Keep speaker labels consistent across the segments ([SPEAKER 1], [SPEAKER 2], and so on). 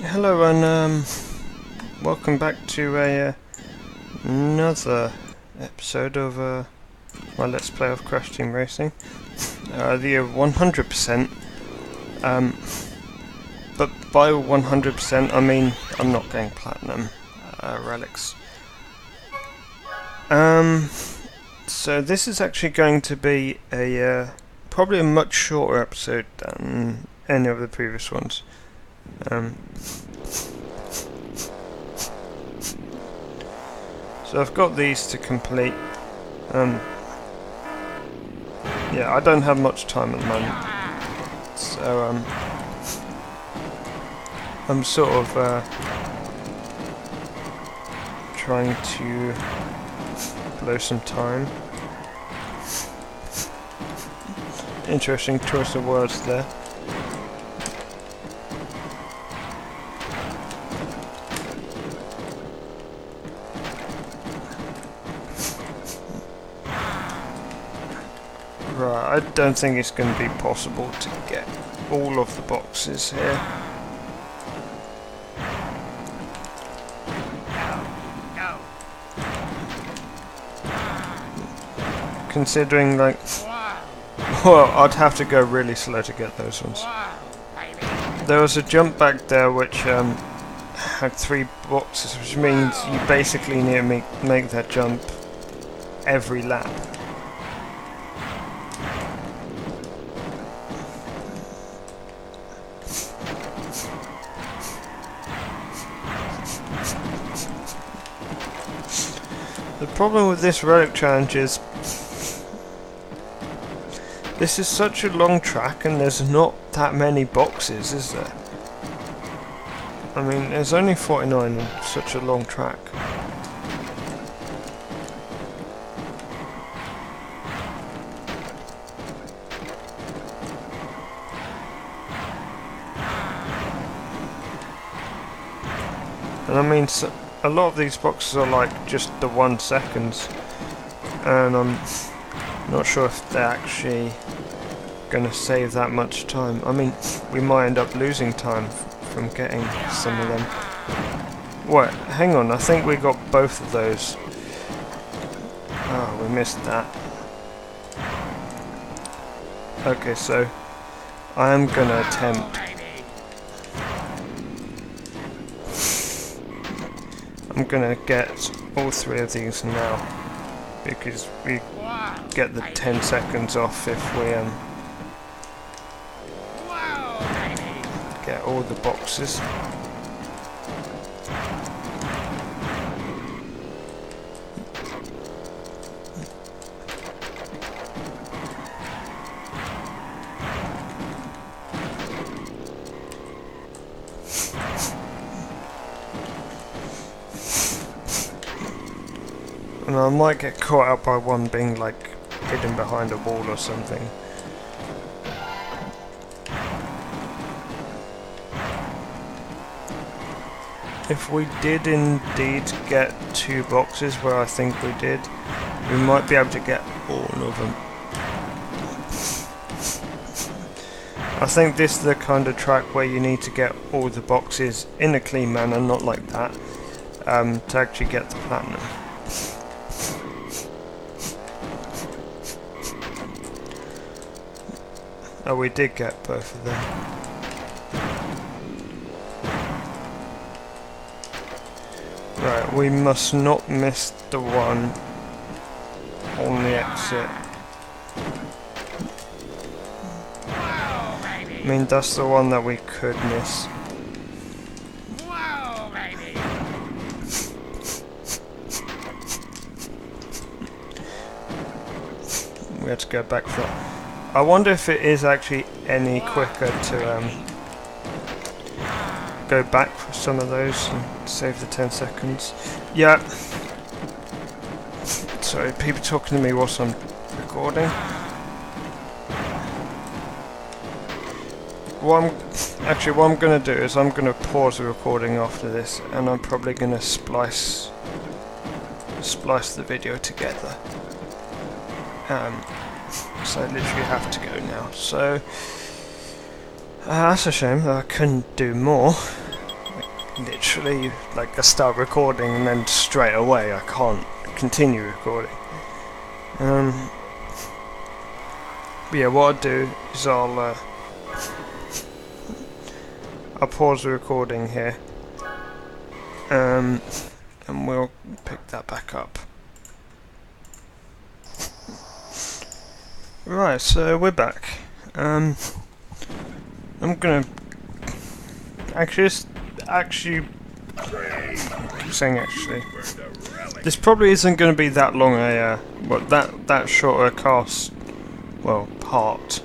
[SPEAKER 1] Hello and welcome back to another episode of my Let's Play of Crash Team Racing. The 100%. But by 100% I mean I'm not getting platinum relics. So this is actually going to be a probably a much shorter episode than any of the previous ones. So I've got these to complete. Yeah, I don't have much time at the moment, so I'm sort of trying to blow some time. Interesting choice of words there. Right, I don't think it's going to be possible to get all of the boxes here. Considering, like, well, I'd have to go really slow to get those ones. There was a jump back there which had 3 boxes, which means you basically need to make that jump every lap. The problem with this relic challenge is this is such a long track and there's not that many boxes, is there? I mean, there's only 49 on such a long track. And I mean, a lot of these boxes are like just the 1 seconds, and I'm not sure if they're actually going to save that much time. I mean, we might end up losing time from getting some of them. Wait, hang on, I think we got both of those. Oh, we missed that. Okay, so I am going to attempt. I'm gonna get all 3 of these now, because we get the 10 seconds off if we get all the boxes. And I might get caught out by one being like hidden behind a wall or something. If we did indeed get 2 boxes, where I think we did, we might be able to get all of them. I think this is the kind of track where you need to get all the boxes in a clean manner, not like that, to actually get the platinum. Oh, we did get both of them. Right, we must not miss the one on the exit. I mean, that's the one that we could miss. We had to go back for that. I wonder if it is actually any quicker to go back for some of those and save the 10 seconds. Yeah. Sorry, people talking to me whilst I'm recording. What I'm going to do is I'm going to pause the recording after this, and I'm probably going to splice the video together. So I literally have to go now. So that's a shame that I couldn't do more. literally, like, I start recording and then straight away I can't continue recording. But yeah, what I'll do is I'll pause the recording here, and we'll pick that back up. Right, so we're back. I'm gonna actually this probably isn't going to be that long a that short a cast, well, part.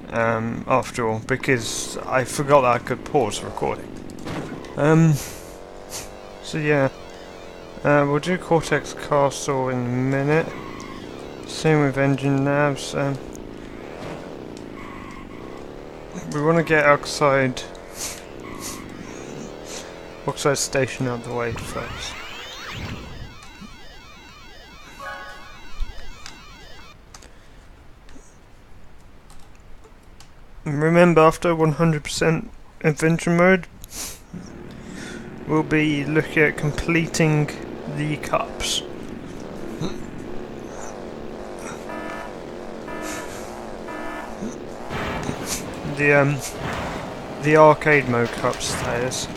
[SPEAKER 1] After all, because I forgot that I could pause the recording. So yeah, we'll do Cortex Castle in a minute. Same with Engine Navs. We want to get Oxide Station out of the way first. And remember, after 100% adventure mode, we'll be looking at completing the cups. The arcade mode cups, that is.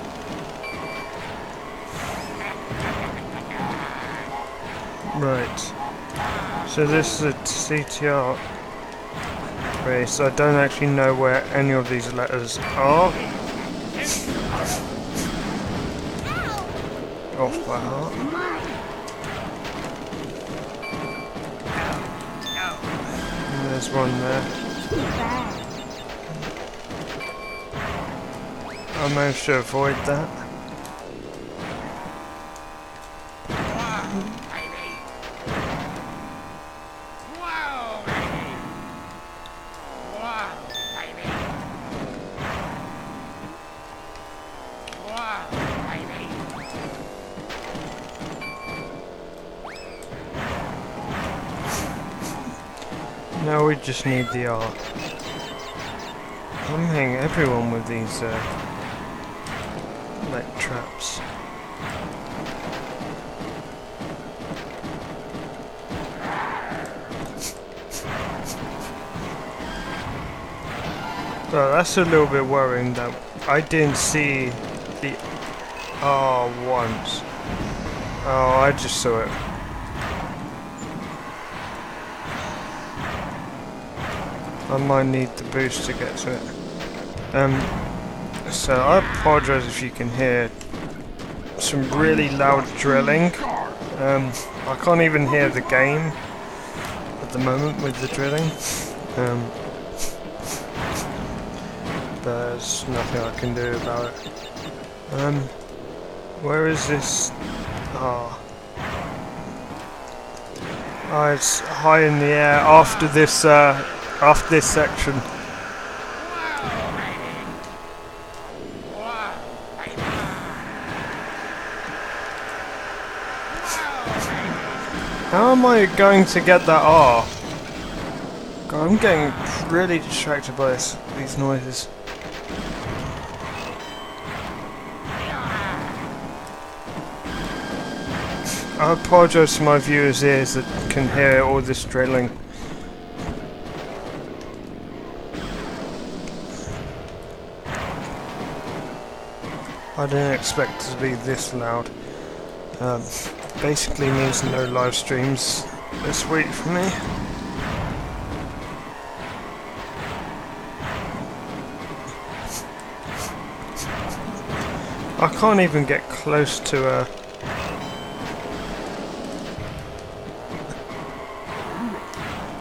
[SPEAKER 1] Right. So this is a CTR race. I don't actually know where any of these letters are. Off by heart. And there's one there. I managed to avoid that. Now we just need the R. I'm hitting everyone with these like traps. Well, that's a little bit worrying that I didn't see the R once. Oh, I just saw it. I might need the boost to get to it. So I apologise if you can hear some really loud drilling. I can't even hear the game at the moment with the drilling. There's nothing I can do about it. Where is this? Oh, it's high in the air after this section. How am I going to get that R? God, I'm getting really distracted by these noises. I apologise to my viewers' ears that can hear all this drilling. I didn't expect it to be this loud. Basically means no live streams this week for me. I can't even get close to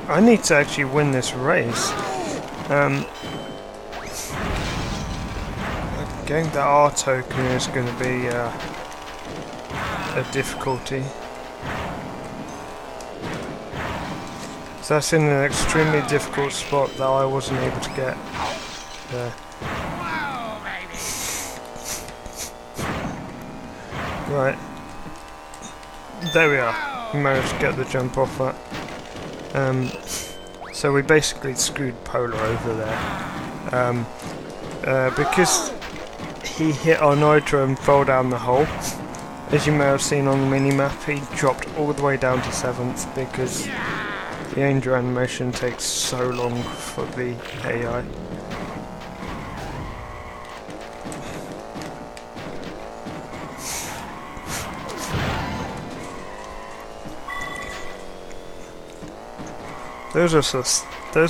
[SPEAKER 1] I need to actually win this race. Getting the R token is going to be a difficulty. So that's in an extremely difficult spot that I wasn't able to get there. Right. There we are. We managed to get the jump off that. So we basically screwed Polar over there. Because he hit our Nitro and fell down the hole. As you may have seen on the minimap, he dropped all the way down to 7th because the Angel animation takes so long for the AI. Those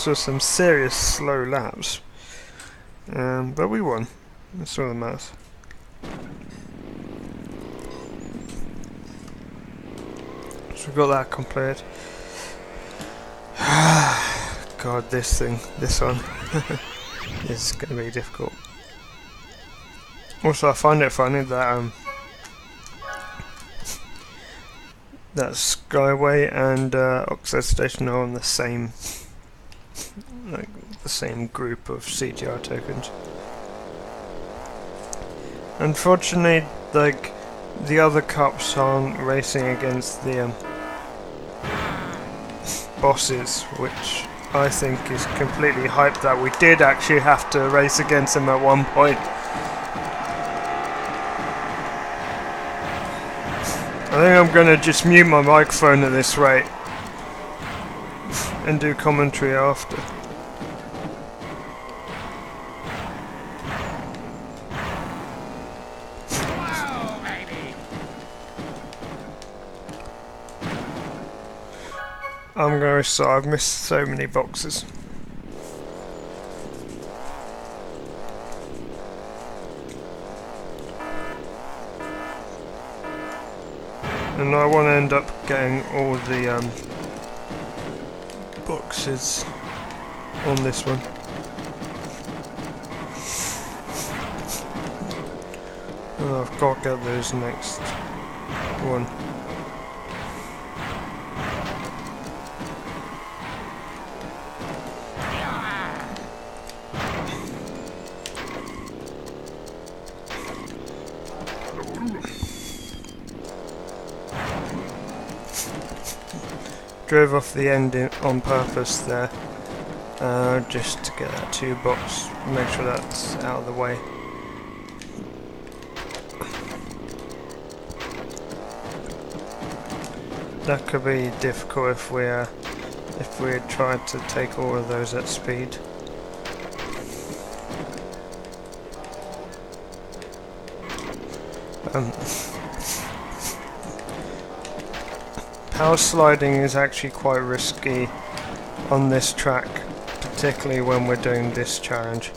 [SPEAKER 1] were some serious slow laps, but we won. That's all that matters. So we got that completed. God, this one, is going to be difficult. Also, I find it funny that that Skyway and Oxide Station are on the same, like the same group of CGR tokens. Unfortunately, like the other cups aren't racing against the bosses, which I think is completely hyped that we did actually have to race against them at one point. I think I'm gonna just mute my microphone at this rate and do commentary after.
[SPEAKER 2] Whoa, baby.
[SPEAKER 1] I'm very sorry, I've missed so many boxes. And I want to end up getting all the boxes on this one. Oh, I've got to get those next one. Drove off the end on purpose there, just to get that 2 box, make sure that's out of the way. That could be difficult if we had tried to take all of those at speed. Power sliding is actually quite risky on this track, particularly when we're doing this challenge.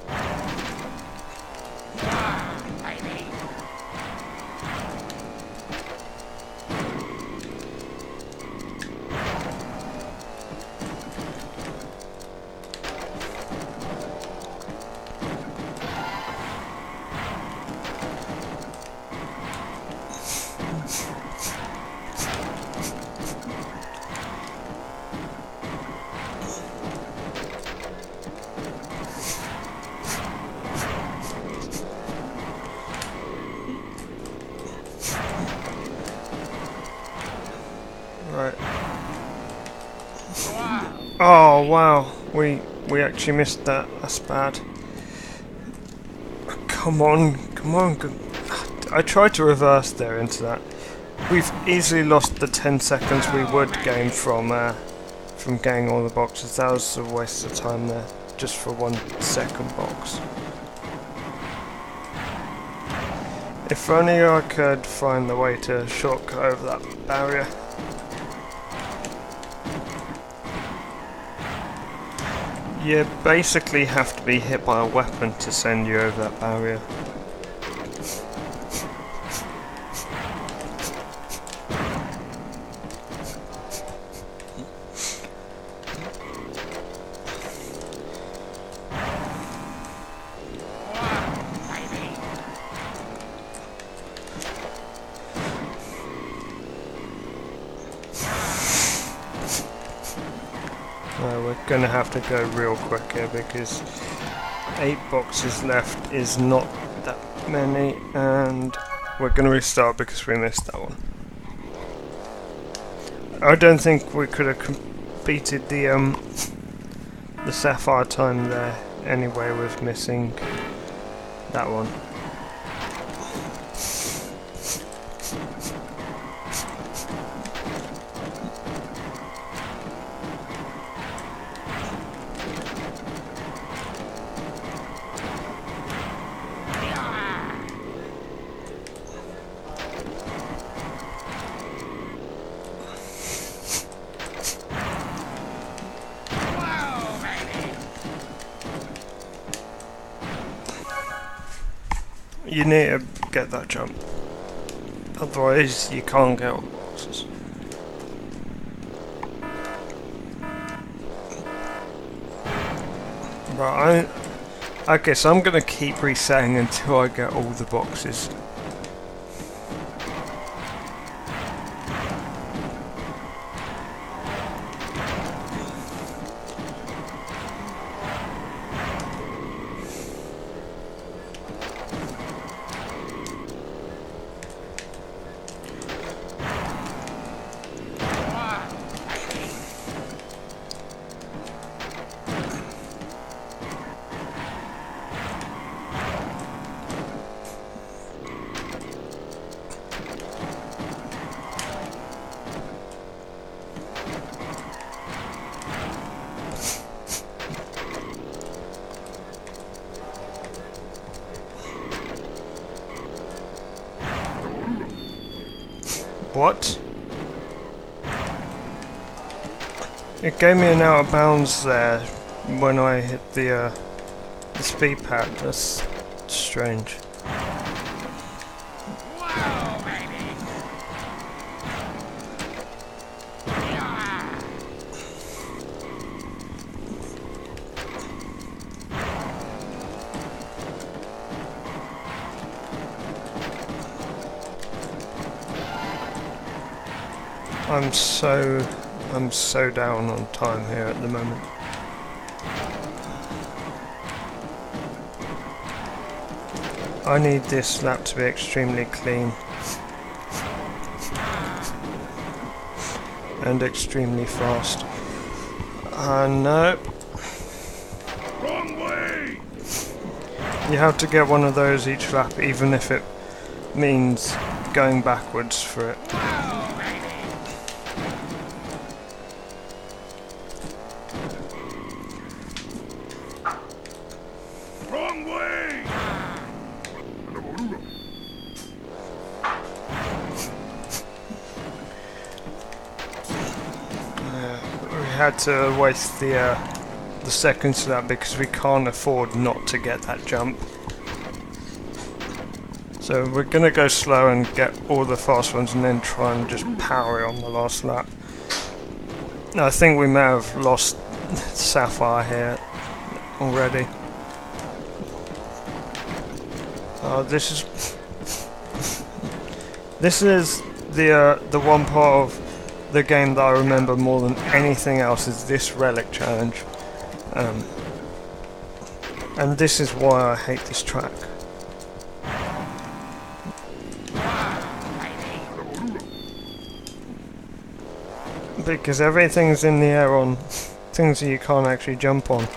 [SPEAKER 1] Right. Oh wow, we actually missed that. That's bad. Come on. I tried to reverse there into that. We've easily lost the 10 seconds we would gain from getting all the boxes. That was a waste of time there, just for 1 second box. If only I could find the way to shortcut over that barrier. You basically have to be hit by a weapon to send you over that barrier. We're going to have to go real quick here because 8 boxes left is not that many, and we're going to restart because we missed that one. I don't think we could have completed the Sapphire time there anyway with missing that one. You need to get that jump. Otherwise, you can't get all the boxes. Right, I guess I'm gonna keep resetting until I get all the boxes. What? It gave me an out of bounds there when I hit the speed pad. That's strange.
[SPEAKER 2] Whoa, baby! Yeah.
[SPEAKER 1] I'm so down on time here at the moment. I need this lap to be extremely clean and extremely fast. No.
[SPEAKER 2] Wrong way!
[SPEAKER 1] You have to get one of those each lap, even if it means going backwards for it.
[SPEAKER 2] Whoa, baby! Wrong way!
[SPEAKER 1] We had to waste the seconds to that because we can't afford not to get that jump. So we're gonna go slow and get all the fast ones and then try and just power it on the last lap. I think we may have lost Sapphire here already. This is the one part of the game that I remember more than anything else is this relic challenge, and this is why I hate this track. Because everything's in the air on things that you can't actually jump on.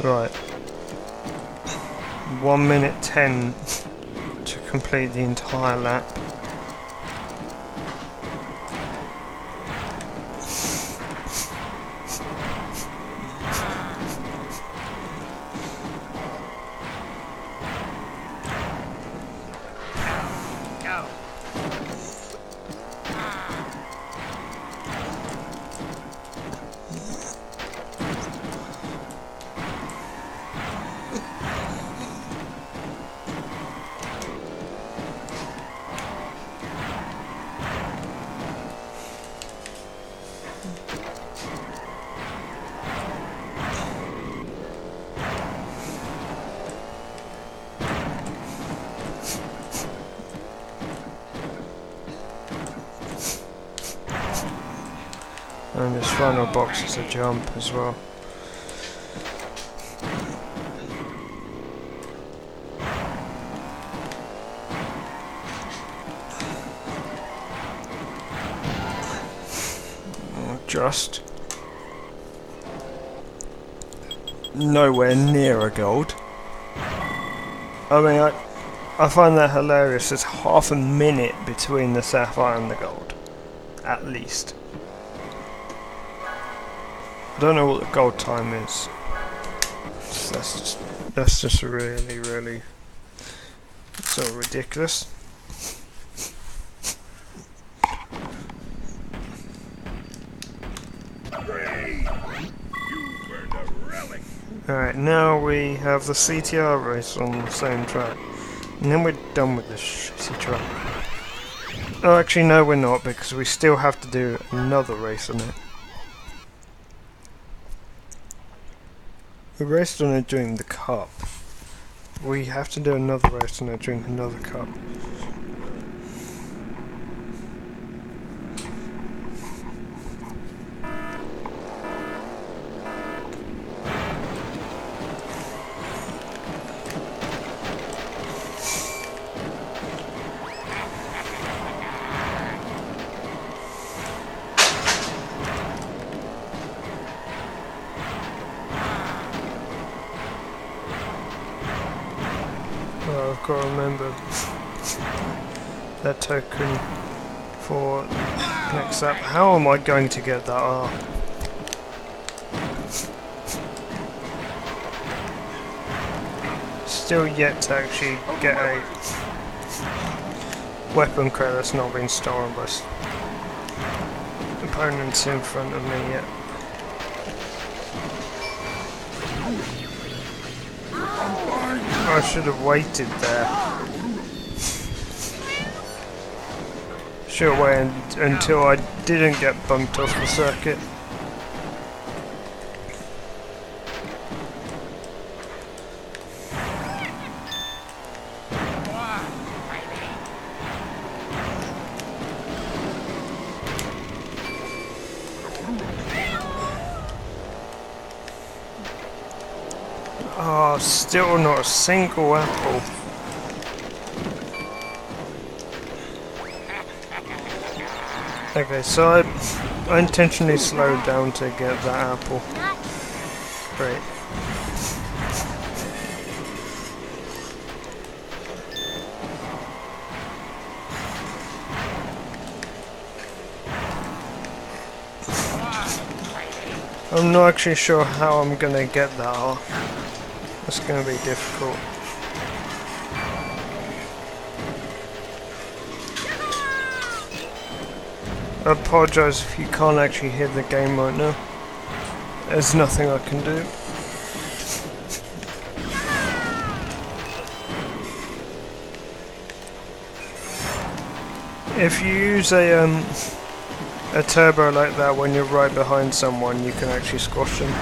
[SPEAKER 1] Right. 1 minute 10 to complete the entire lap.
[SPEAKER 2] Go!
[SPEAKER 1] And this final box is a jump as well. Just nowhere near a gold. I mean, I find that hilarious. There's half a minute between the Sapphire and the gold, at least. I don't know what the gold time is. So that's just really so ridiculous. Alright, now we have the CTR race on the same track. And then we're done with this shitty track. Oh, actually no we're not, because we still have to do another race on it. We raced on it during the cup. We have to do another race on it during another cup. Oh, I've got to remember that token for next up. How am I going to get that R? Still yet to actually get a weapon crate that's not been stolen by opponents in front of me yet. I should have waited there. Should have waited until I didn't get bumped off the circuit. Oh, still not a single apple. Okay, so I intentionally slowed down to get that apple. Great. I'm not actually sure how I'm gonna get that off. It's gonna be difficult. I apologise if you can't actually hear the game right now. There's nothing I can do. If you use a turbo like that when you're right behind someone, you can actually squash them.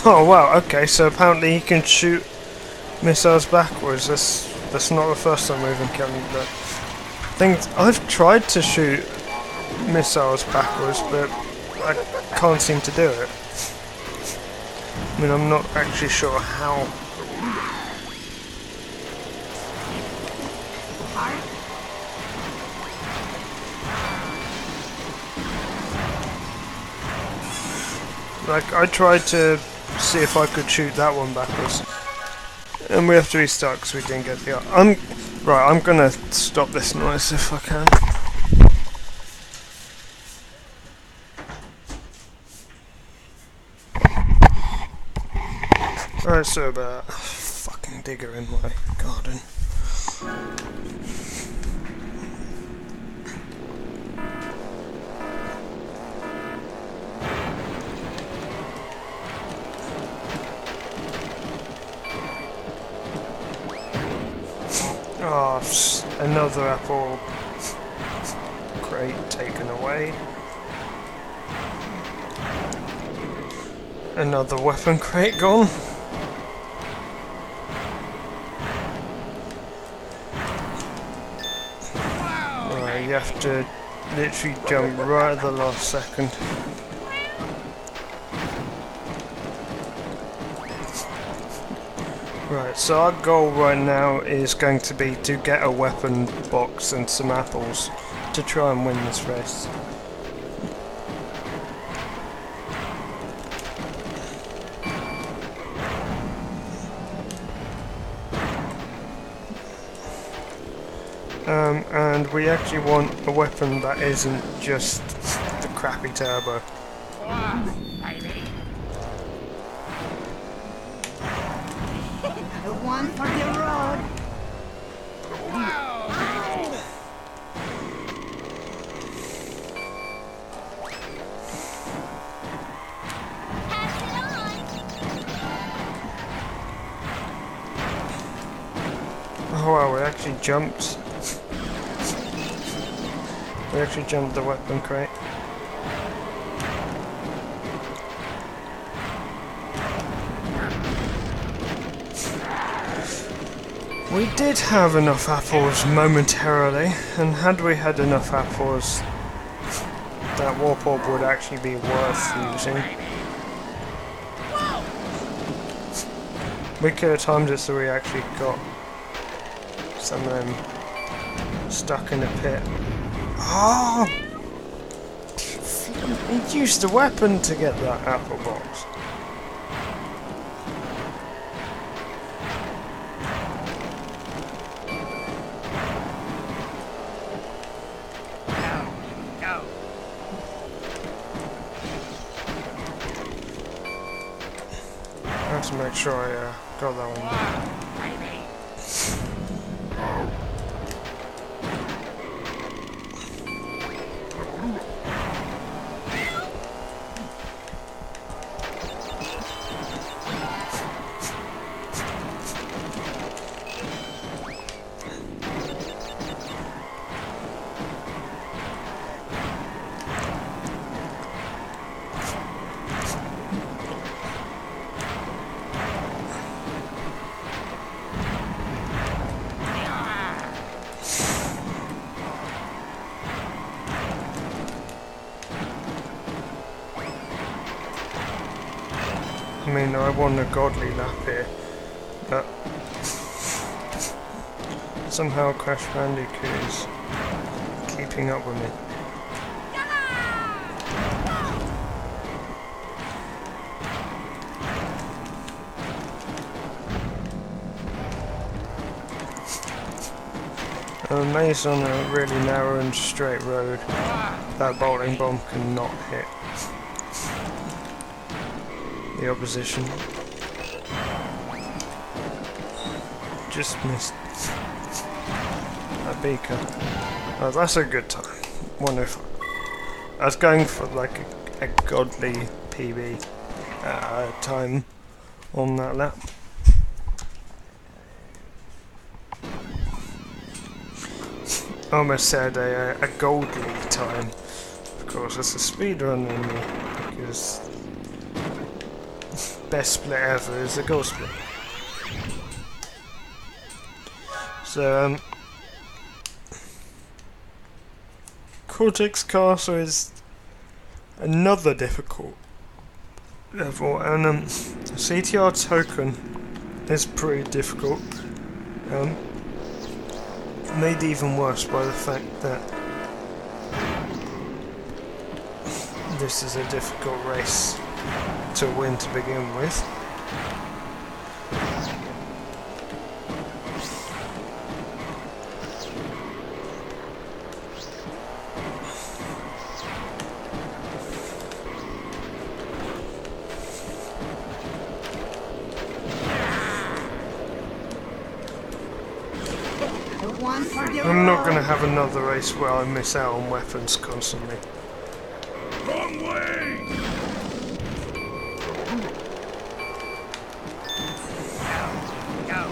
[SPEAKER 1] Oh wow, okay, so apparently he can shoot missiles backwards. That's not the first time we've encountered that. I've tried to shoot missiles backwards, but I can't seem to do it. I mean, I'm not actually sure how. Like, I tried to see if I could shoot that one backwards. And we have to restart because we didn't get the... I'm gonna stop this noise if I can. Alright, so about a fucking digger in my garden. Oh, another apple crate taken away. Another weapon crate gone. Right, you have to literally jump right at the last second. Right, so our goal right now is going to be to get a weapon box and some apples to try and win this race. And we actually want a weapon that isn't just the crappy turbo.
[SPEAKER 3] One for the road.
[SPEAKER 1] Oh wow, we actually jumped. We actually jumped the weapon crate. We did have enough apples momentarily, and had we had enough apples, that warp orb would actually be worth using. We could have timed it so we actually got some of them stuck in a pit. Oh! He used the weapon to get that apple box.
[SPEAKER 2] Go.
[SPEAKER 1] I have to make sure I got that one.
[SPEAKER 2] Baby.
[SPEAKER 1] I mean, I won a godly lap here, but somehow Crash Bandicoot is keeping up with me. I'm amazed on a really narrow and straight road that bowling bomb cannot hit the opposition. Just missed that beaker. Oh, that's a good time. 105. I was going for like a godly PB time on that lap. I almost said a goldly time. Of course, it's a speedrun in me because best split ever is a gold split. So, Cortex Castle is another difficult level, and CTR Token is pretty difficult. Made even worse by the fact that this is a difficult race to win to begin with. I'm not going to have another race where I miss out on weapons constantly.
[SPEAKER 2] Wrong way! Go.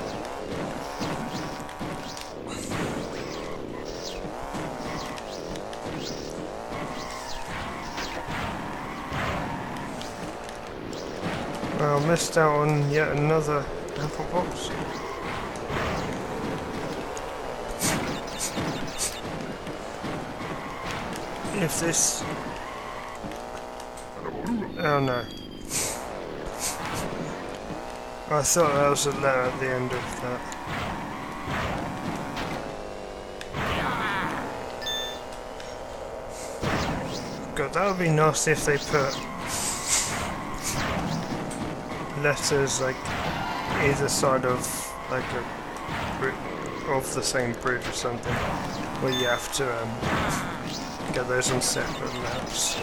[SPEAKER 1] Well, I missed out on yet another apple box. If this... Oh no. I thought that was a letter at the end of that. God, that would be nasty if they put letters like either side of like a of the same bridge or something, where you have to get those on separate maps.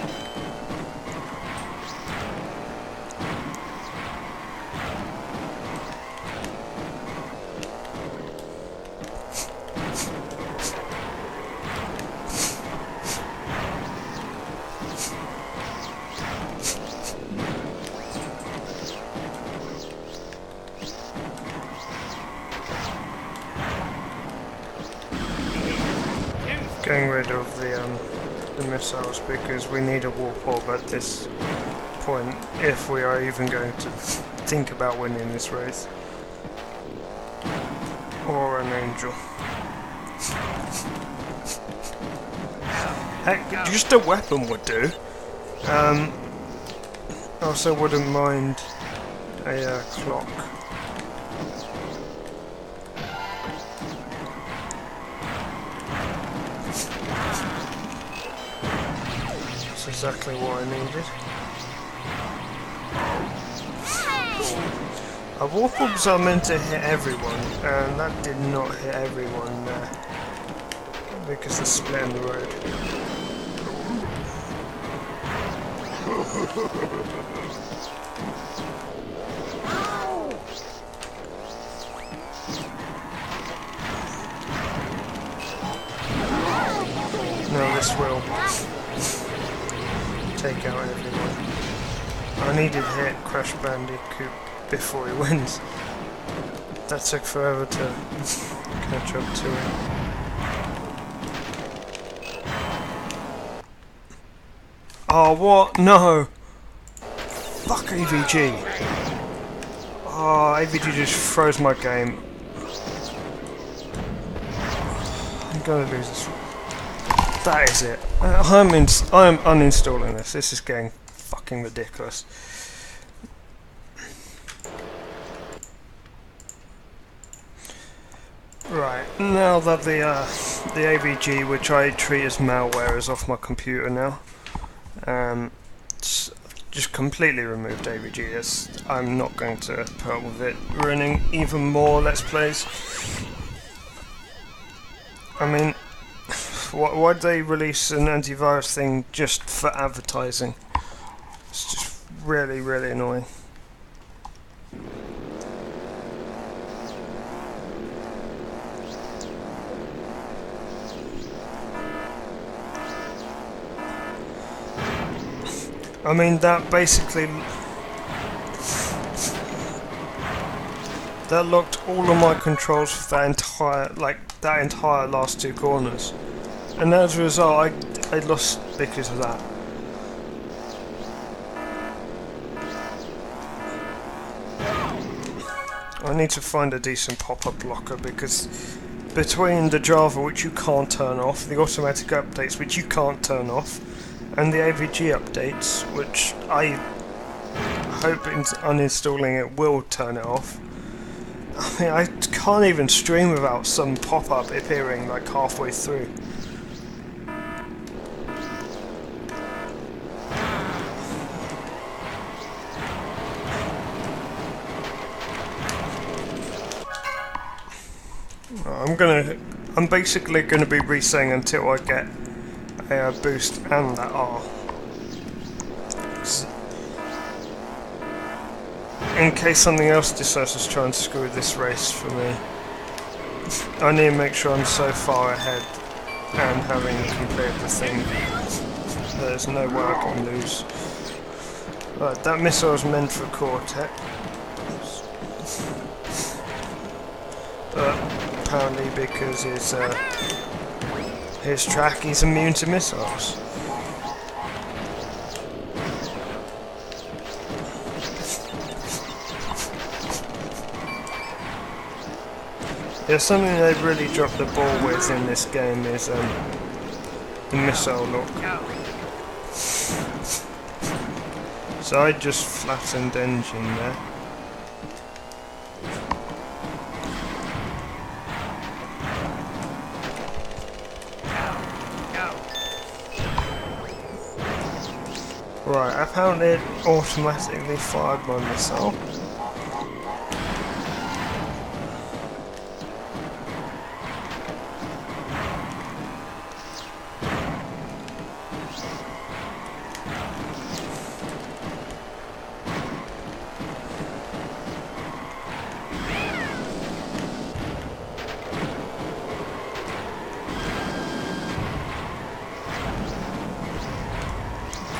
[SPEAKER 1] getting rid of the missiles because we need a warp orb at this point if we are even going to think about winning this race. Or an angel. Heck, just a weapon would do. Also wouldn't mind a clock. That's exactly what I needed. Warp orbs are meant to hit everyone, and that did not hit everyone there because they're split in the road. No, this will take out everyone. I needed to hit Crash Bandicoot before he wins. That took forever to catch up to him. Oh, what? No! Fuck AVG! Oh, AVG just froze my game. I'm gonna lose this one. That is it. I'm uninstalling this. This is getting fucking ridiculous. Right, now that the AVG, which I treat as malware, is off my computer now, just completely removed AVG. I'm not going to put up with it running even more Let's Plays. I mean, why'd they release an antivirus thing just for advertising? It's just really, really annoying. I mean, that basically that locked all of my controls for that entire last two corners, and as a result, I lost because of that. I need to find a decent pop-up blocker because between the Java, which you can't turn off, the automatic updates, which you can't turn off, and the AVG updates, which I hope uninstalling it will turn it off. I mean, I can't even stream without some pop-up appearing like halfway through. I'm basically gonna be resetting until I get a boost and that R. In case something else decides to try and screw this race for me, I need to make sure I'm so far ahead and having completed the thing, there's no way I can lose. Right, that missile is meant for Cortex, but apparently because his track, he's immune to missiles. Yeah, something they've really dropped the ball with in this game is the missile lock. So I just flattened engine there. Right, apparently it automatically fired my missile.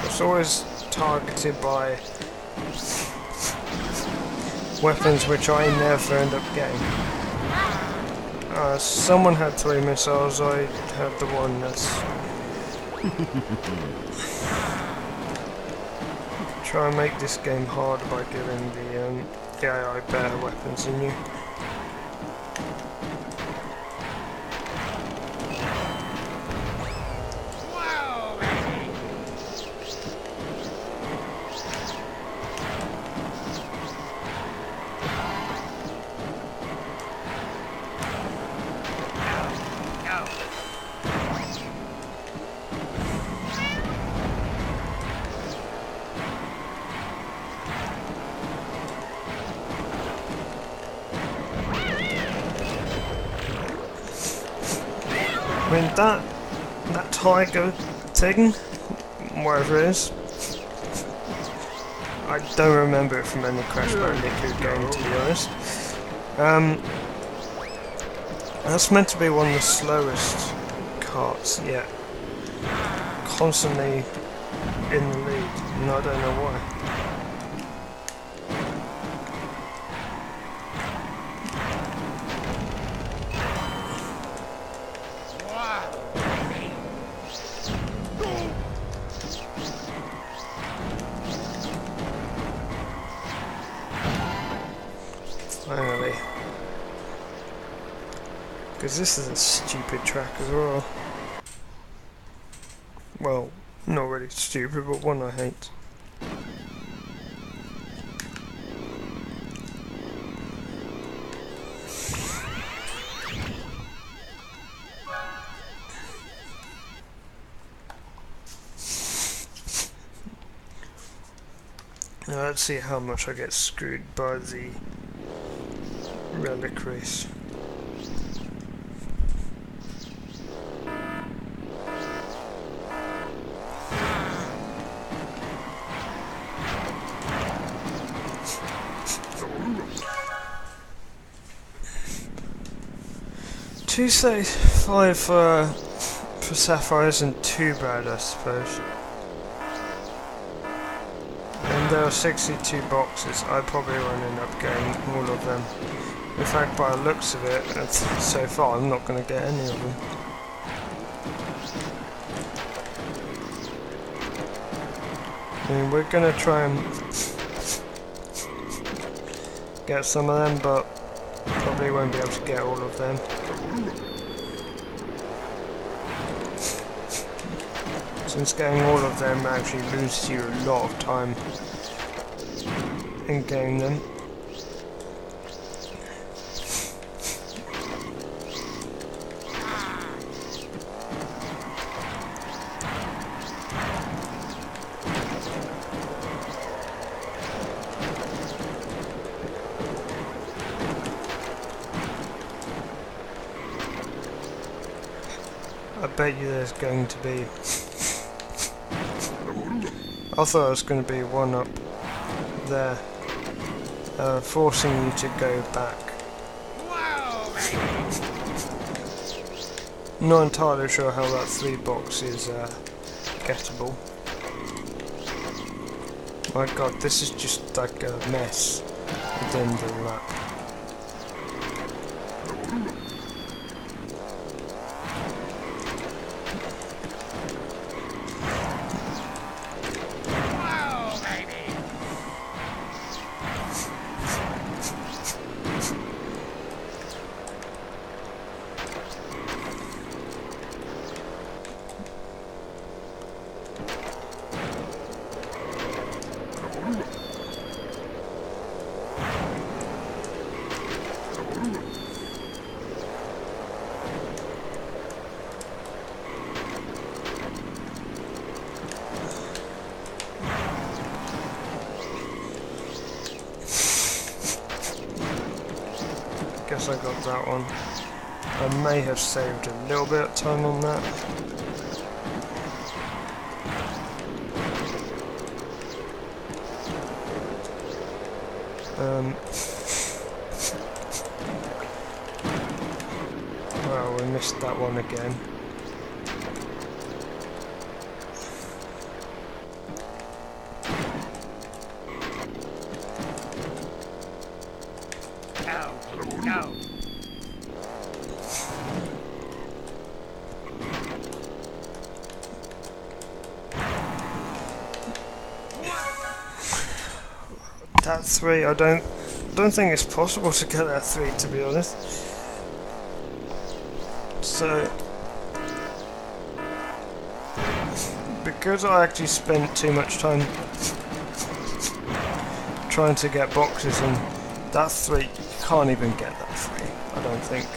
[SPEAKER 1] It's always targeted by weapons which I never end up getting. Someone had 3 missiles, I had the one that's... Try and make this game hard by giving the AI better weapons than you.
[SPEAKER 2] Whoa, baby! Go!
[SPEAKER 1] I mean, that tiger thing, whatever it is, I don't remember it from any Crash Bandicoot game, to be honest. That's meant to be one of the slowest carts yet. Constantly in the lead, and I don't know why. Finally. Because this is a stupid track as well. Well, not really stupid, but one I hate. Now let's see how much I get screwed by the relic race. $2.35 for Sapphire isn't too bad, I suppose. And there are 62 boxes. I probably won't end up getting all of them. In fact, by the looks of it, so far I'm not going to get any of them. I mean, we're going to try and get some of them, but probably won't be able to get all of them. Since getting all of them actually loses you a lot of time in getting them. I bet you there's going to be... I thought it was going to be one up there, forcing you to go back.
[SPEAKER 2] Whoa, baby!
[SPEAKER 1] Not entirely sure how that 3 box is gettable. My god, this is just like a mess at the end of the lap.
[SPEAKER 2] Whoa, baby!
[SPEAKER 1] Guess I got that one. I may have saved a little bit of time on that. Well, we missed that one again.
[SPEAKER 2] Go! Go!
[SPEAKER 1] that 3. I don't think it's possible to get that 3, to be honest. So because I actually spent too much time trying to get boxes, and that 3, you can't even get that 3, I don't think.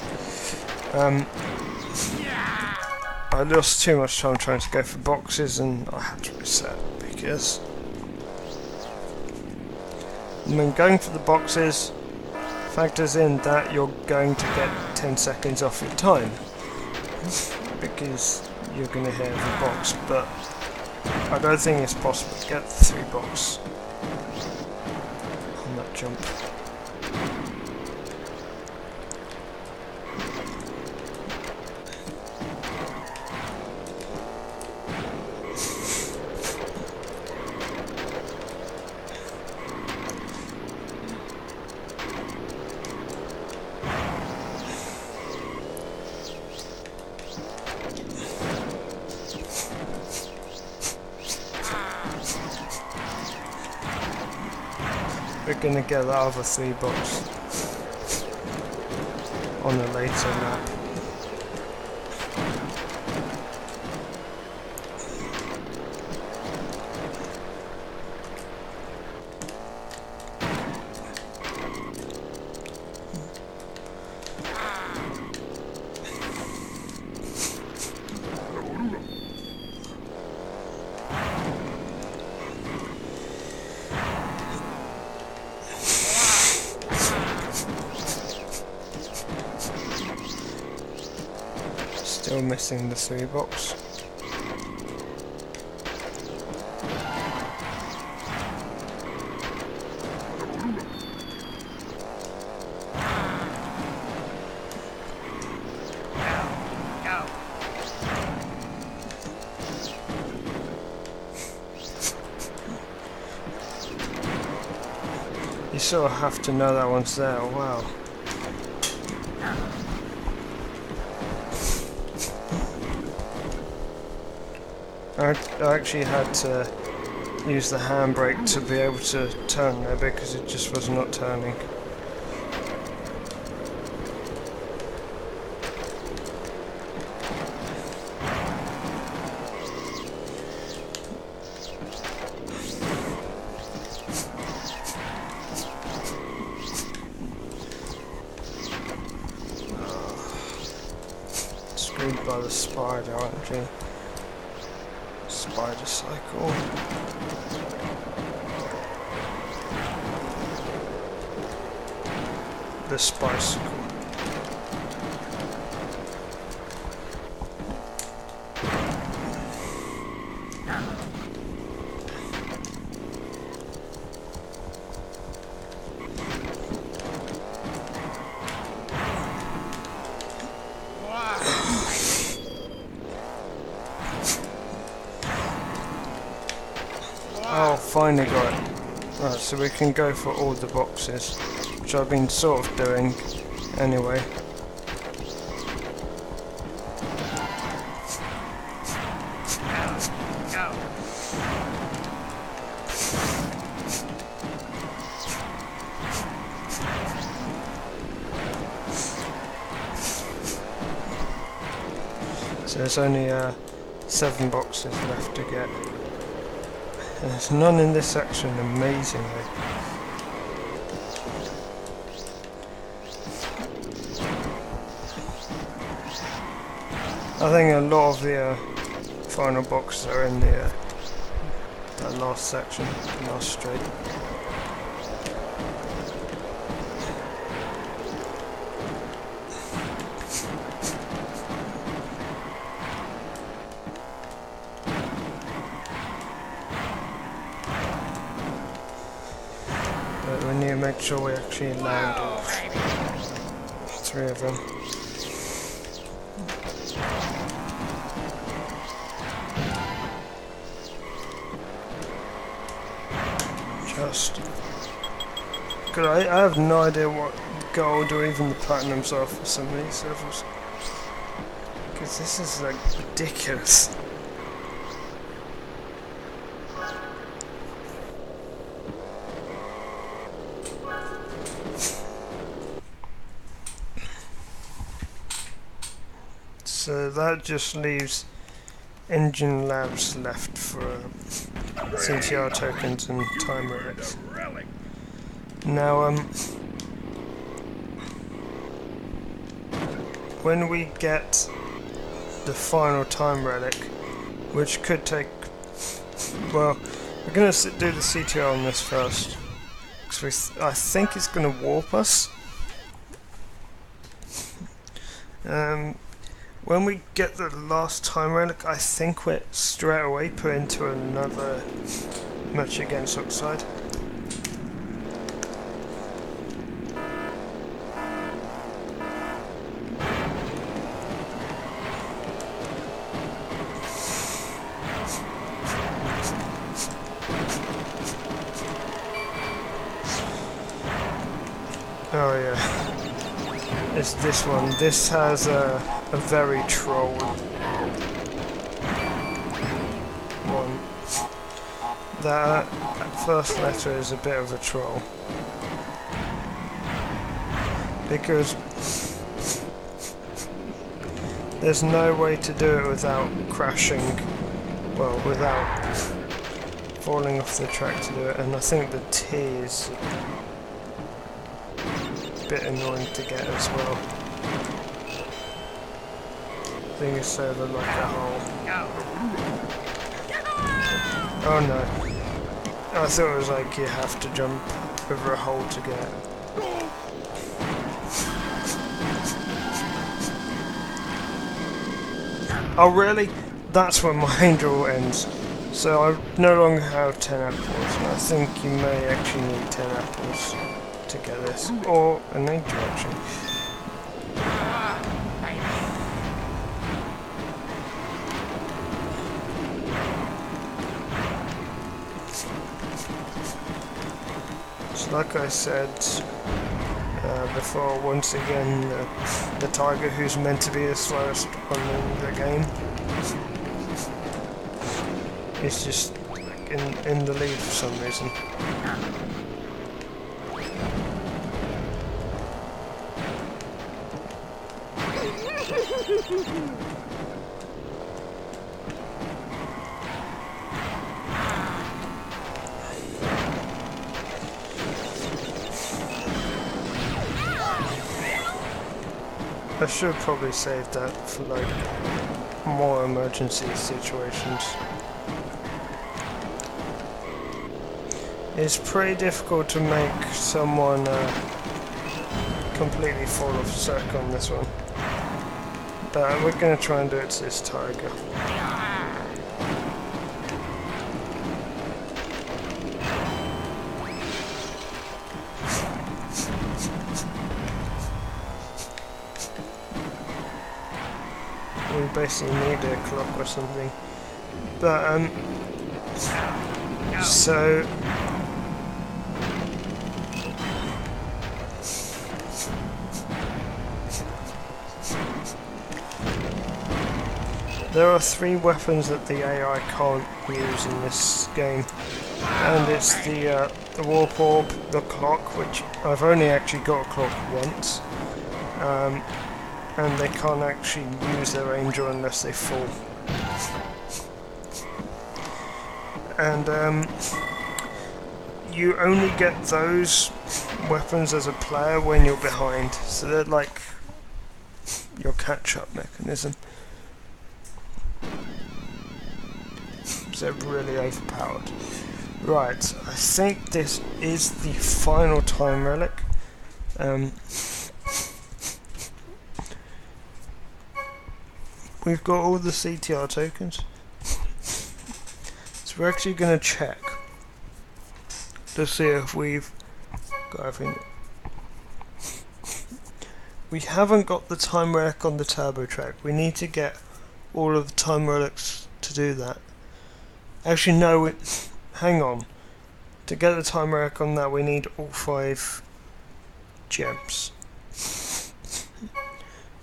[SPEAKER 1] I lost too much time trying to go for boxes, and I had to reset because when going for the boxes factors in that you're going to get 10 seconds off your time because you're going to hit every box, but I don't think it's possible to get the 3 box on that jump. We're gonna get that other 3 box on a later lap. Still missing the 3 box.
[SPEAKER 2] Go.
[SPEAKER 1] You sort of have to know that one's there. Wow. I actually had to use the handbrake to be able to turn there because it just was not turning. Screwed by the spider, aren't you? Spider cycle. The Spicycle. Oh, finally got it. Right, so we can go for all the boxes, which I've been sort of doing anyway.
[SPEAKER 2] Go.
[SPEAKER 1] So there's only 7 boxes left to get. And there's none in this section, amazingly. I think a lot of the final boxes are in the that last section, last straight. But we need to make sure we actually land all 3 of them. Just because I have no idea what gold or even the platinums are for some of these levels, because this is like ridiculous. So that just leaves engine labs left for CTR tokens and time relics. Now, when we get the final time relic, which could take, well, we're going to do the CTR on this first, because I think it's going to warp us. When we get the last time relic, I think we're straight away put into another match against Oxide. Oh yeah, it's this one. This has a very troll one. That first letter is a bit of a troll. Because there's no way to do it without crashing, well, without falling off the track to do it, and I think the T is a bit annoying to get as well. I think it's over like a hole. Oh no. I thought it was like you have to jump over a hole to get it. Oh really? That's where my angel ends. So I no longer have 10 apples. I think you may actually need 10 apples to get this. Or an angel actually. So like I said before, once again, the tiger who's meant to be the slowest one in the game is just like, in the lead for some reason. I should probably save that for like more emergency situations. It's pretty difficult to make someone completely fall off circuit on this one. But we're going to try and do it to this tiger. We basically need a clock or something. But, so there are 3 weapons that the AI can't use in this game, and it's the warp orb, the clock, which I've only actually got a clock once, and they can't actually use their angel unless they fall. And you only get those weapons as a player when you're behind, so they're like your catch-up mechanism. So they're really overpowered. Right, I think this is the final time relic. We've got all the CTR tokens. So we're actually going to check to see if we've got everything. We haven't got the time relic on the turbo track. We need to get all of the time relics to do that. Actually no, hang on. To get the time relic on that we need all 5 gems.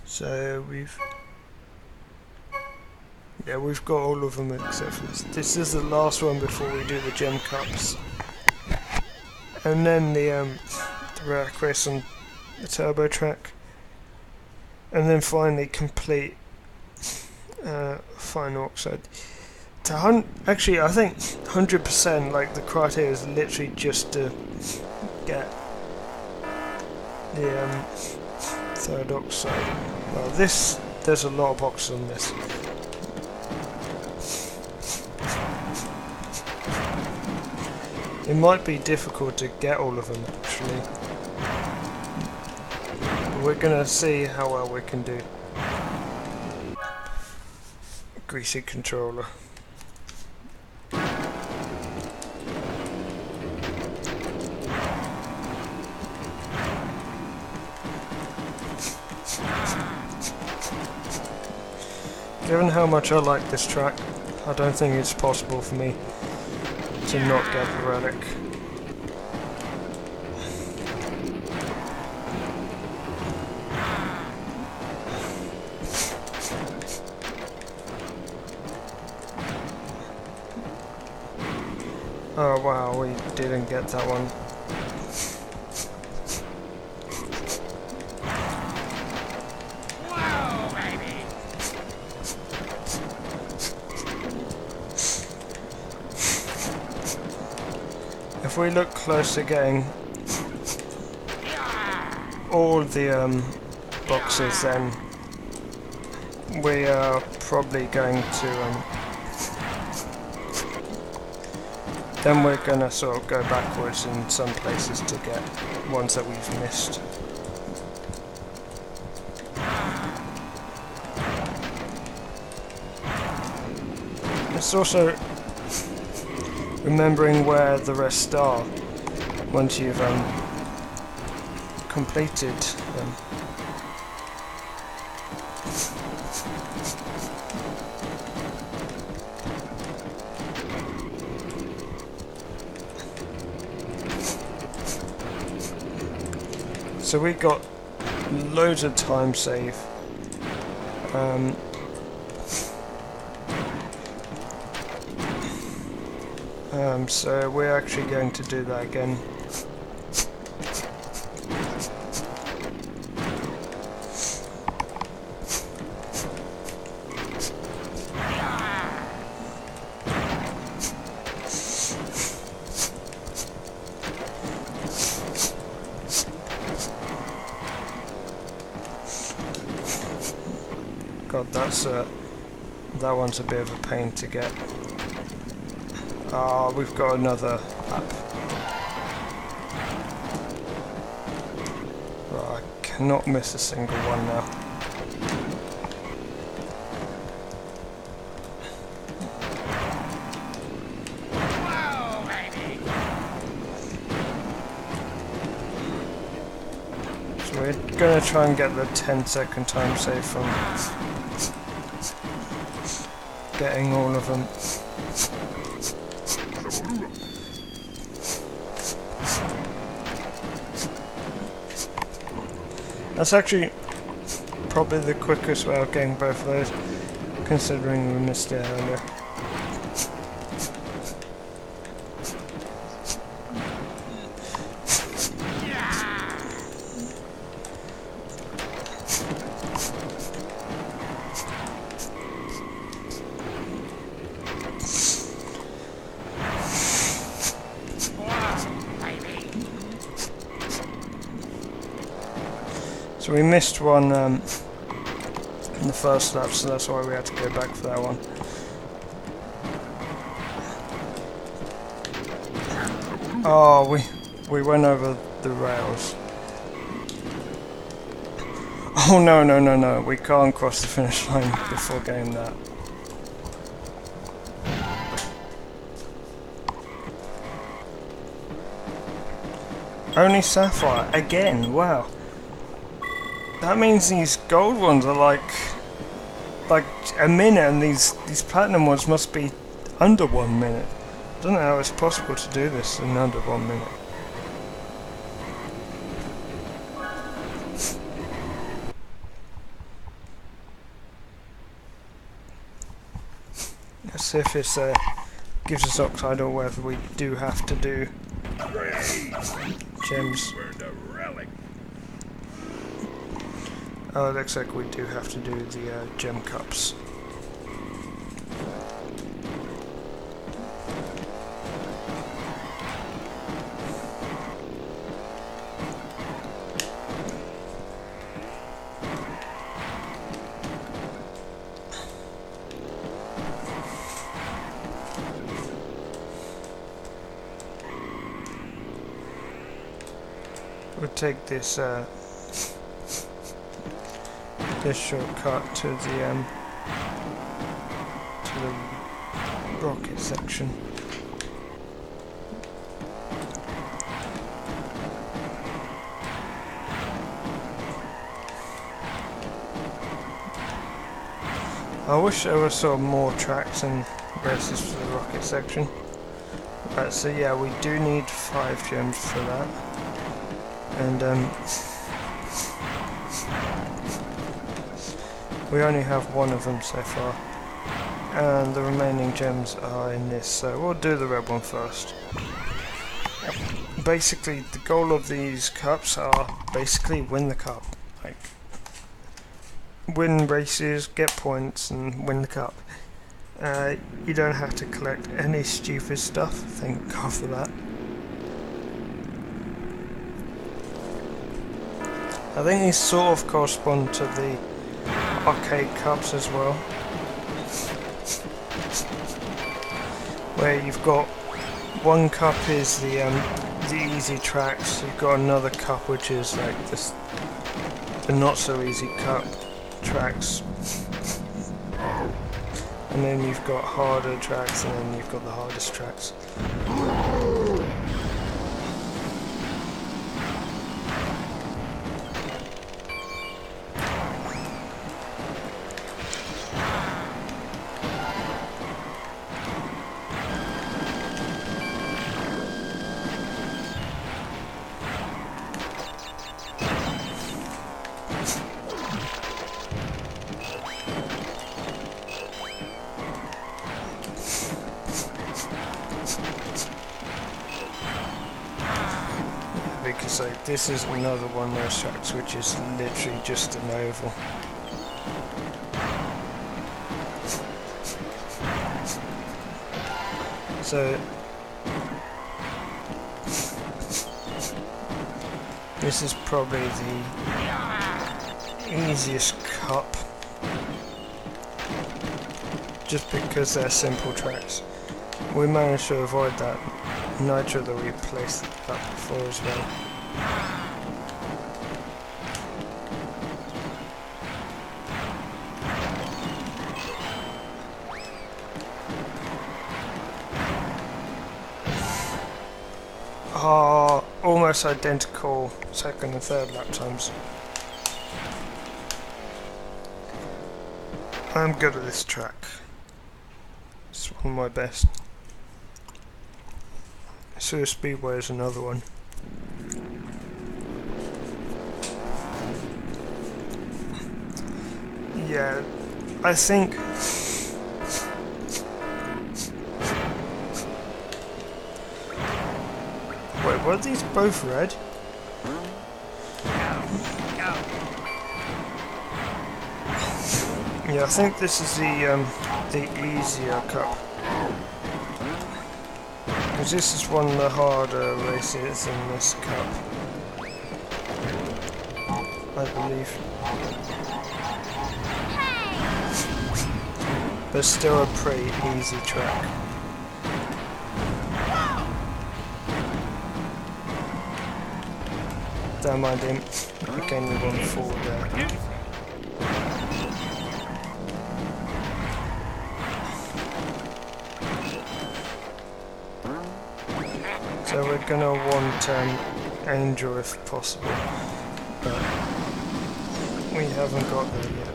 [SPEAKER 1] So we've got all of them except for this. This is the last one before we do the gem cups. And then the rack race on the turbo track. And then finally complete fine oxide. Actually, I think 100%. Like the criteria is literally just to get the third oxide. Well, there's a lot of boxes on this. It might be difficult to get all of them actually. We're gonna see how well we can do. Greasy controller. Given how much I like this track, I don't think it's possible for me to not get the relic. Oh wow, we didn't get that one.
[SPEAKER 2] Whoa, baby!
[SPEAKER 1] If we look close again, all the boxes, then we are probably going to then we're gonna sort of go backwards in some places to get ones that we've missed. It's also remembering where the rest are once you've completed them. So we got loads of time save. So we're actually going to do that again. God, that one's a bit of a pain to get. Ah, we've got another app. Right, I cannot miss a single one now.
[SPEAKER 2] Whoa, baby!
[SPEAKER 1] So we're gonna try and get the 10-second time save from getting all of them. That's actually probably the quickest way of getting both of those, considering we missed it earlier. So we missed one in the first lap, so that's why we had to go back for that one. Oh, we went over the rails. Oh no, we can't cross the finish line before getting that. Only Sapphire, again, wow. That means these gold ones are like a minute, and these platinum ones must be under 1 minute. I don't know how it's possible to do this in under 1 minute. Let's see if it gives us oxide or whether we do have to do gems. Oh, it looks like we do have to do the gem cups. we'll take this this shortcut to the rocket section. I wish there were sort of more tracks and races for the rocket section. So yeah, we do need 5 gems for that, and we only have 1 of them so far, and the remaining gems are in this, so we'll do the red one first. Basically, the goal of these cups are basically win the cup, like win races, get points, and win the cup. You don't have to collect any stupid stuff, thank God for that. I think these sort of correspond to the arcade cups as well, where you've got one cup is the easy tracks, you've got another cup which is like this, the not so easy cup tracks, and then you've got harder tracks, and then you've got the hardest tracks. Because like, this is another one of those tracks which is literally just an oval. So this is probably the easiest cup, just because they're simple tracks. We managed to avoid that nitro that we placed up before as well. Are almost identical second and third lap times. I'm good at this track. It's one of my best. Sewer Speedway is another one. Yeah, I think wait, were these both red? Yeah, I think this is the easier cup. Because this is one of the harder races in this cup, I believe. But still a pretty easy track. Don't mind him, again we went forward there. So we're gonna want Angel if possible, but we haven't got there yet.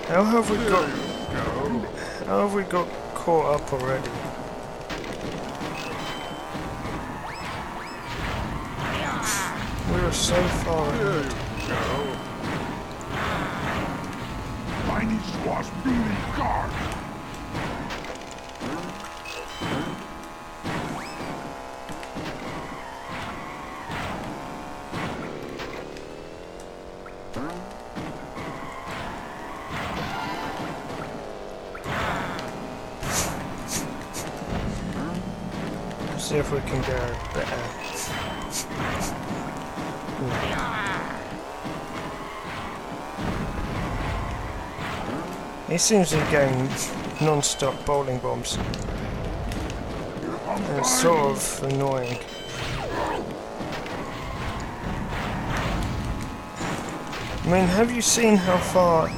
[SPEAKER 1] How have we got caught up already? We were so far ahead.
[SPEAKER 2] Tiny Swash Beauty Guard!
[SPEAKER 1] See if we can go better. He seems to be getting non-stop bowling bombs. And it's sort of annoying. I mean, have you seen how far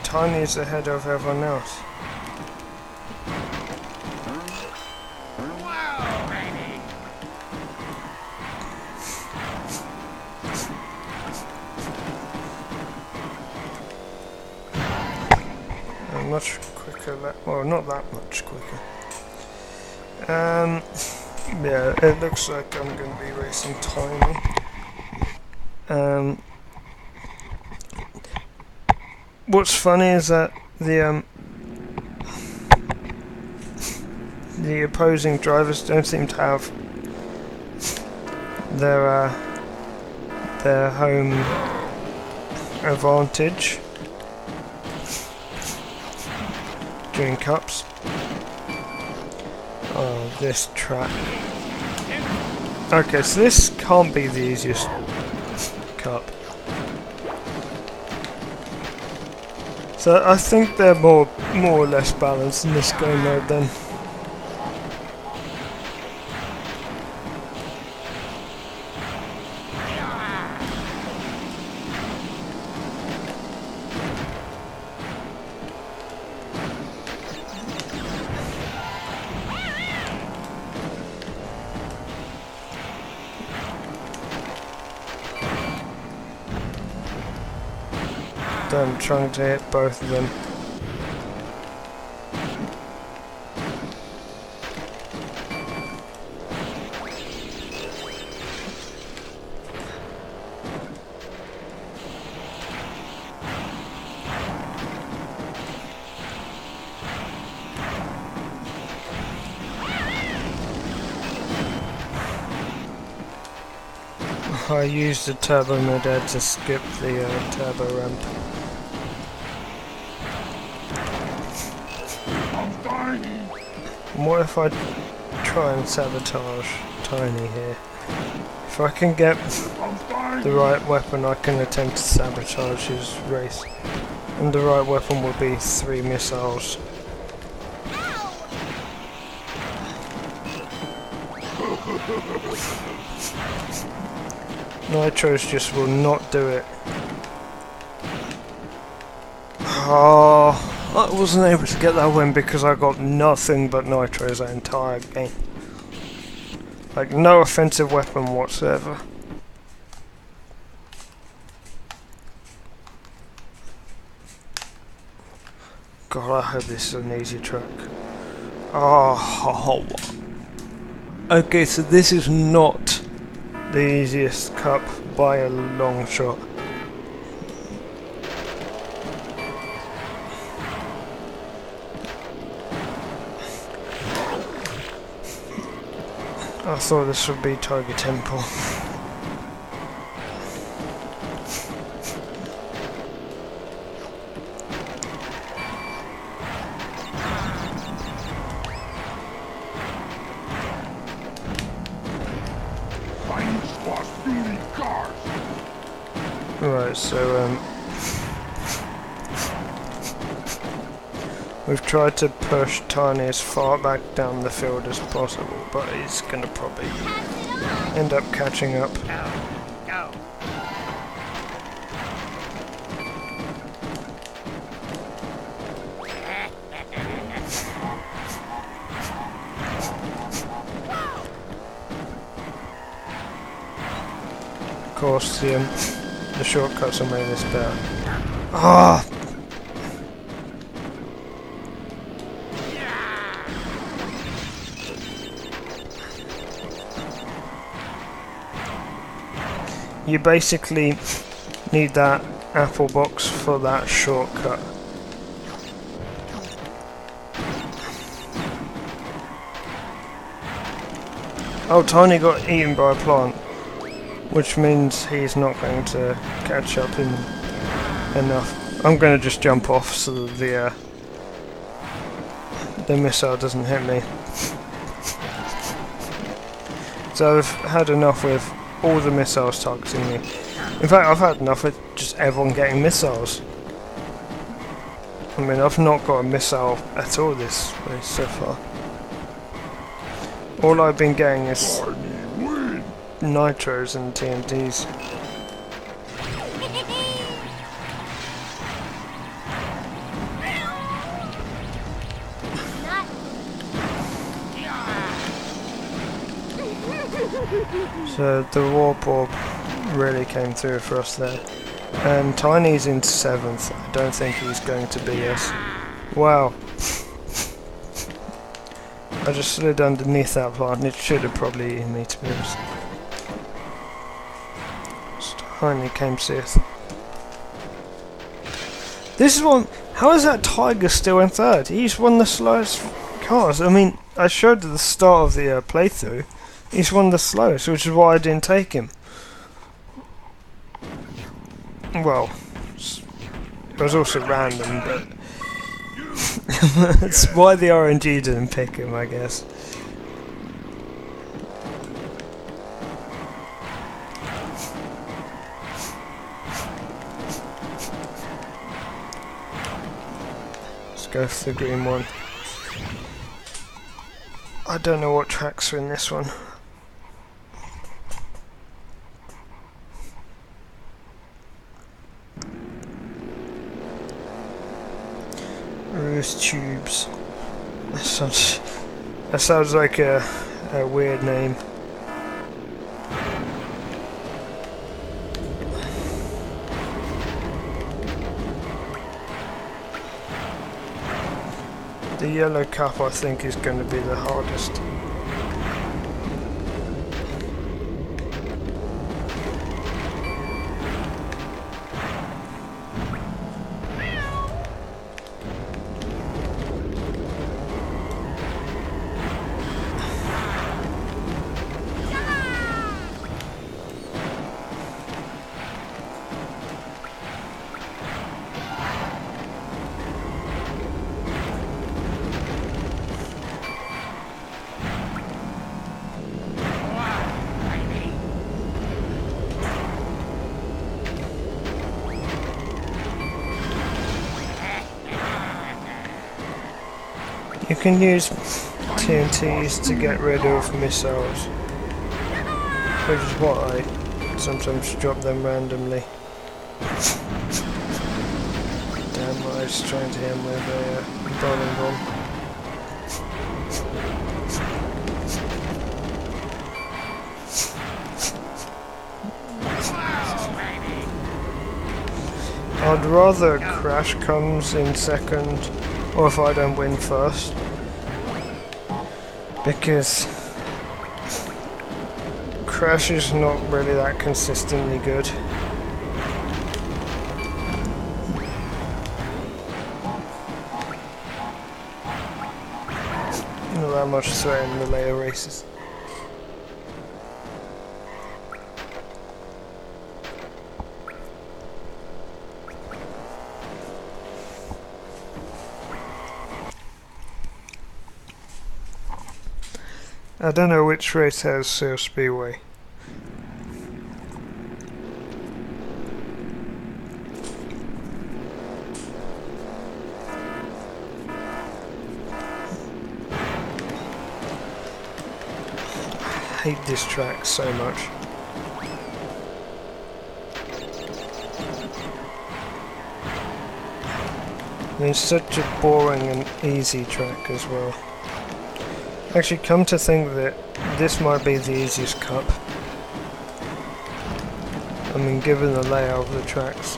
[SPEAKER 1] Tiny is ahead of everyone else? Much quicker, well, not that much quicker. Yeah, it looks like I'm going to be racing Tiny. What's funny is that the opposing drivers don't seem to have their home advantage during cups. Oh, this track. Okay, so this can't be the easiest cup. So I think they're more or less balanced in this game mode then. I'm trying to hit both of them. I used the turbo mid-air to skip the turbo ramp. What if I try and sabotage Tiny here? If I can get the right weapon, I can attempt to sabotage his race. And the right weapon will be 3 missiles. Nitros just will not do it. Oh, I wasn't able to get that win because I got nothing but nitros that entire game. Like, no offensive weapon whatsoever. God, I hope this is an easy track. Oh. Okay, so this is not the easiest cup by a long shot. I thought this would be Tiger Temple. Right, so we've tried to push Tiny as far back down the field as possible, but he's gonna probably end up catching up. Go. Of course, the shortcuts will make this better. Ah! You basically need that apple box for that shortcut. Oh, Tiny got eaten by a plant, which means he's not going to catch up in enough. I'm going to just jump off so that the missile doesn't hit me. So I've had enough with all the missiles targeting me. In fact, I've had enough with just everyone getting missiles. I mean, I've not got a missile at all this race so far. All I've been getting is
[SPEAKER 2] Win.
[SPEAKER 1] nitros and TNTs. So the warp orb really came through for us there. And Tiny's in 7th. I don't think he's going to beat us. Wow. I just slid underneath that plant and it should have probably eaten me, to be honest. Tiny came 6th. This is one. How is that Tiger still in 3rd? He's one of the slowest cars. I mean, I showed at the start of the playthrough. He's one of the slowest, which is why I didn't take him. Well, it was also random, but that's why the RNG didn't pick him, I guess. Let's go for the green one. I don't know what tracks are in this one. Roost tubes. That sounds like a weird name. The yellow cap, I think, is going to be the hardest. You can use TNTs to get rid of missiles, which is what I sometimes drop them randomly. Damn, I was trying to hit him with a bowling bomb. I'd rather Crash comes in 2nd, or if I don't win 1st, because Crash is not really that consistently good. Not that much threat in the later races. I don't know which race has Seal Speedway. I hate this track so much. And it's such a boring and easy track as well. Actually, come to think of it, this might be the easiest cup. I mean, given the layout of the tracks.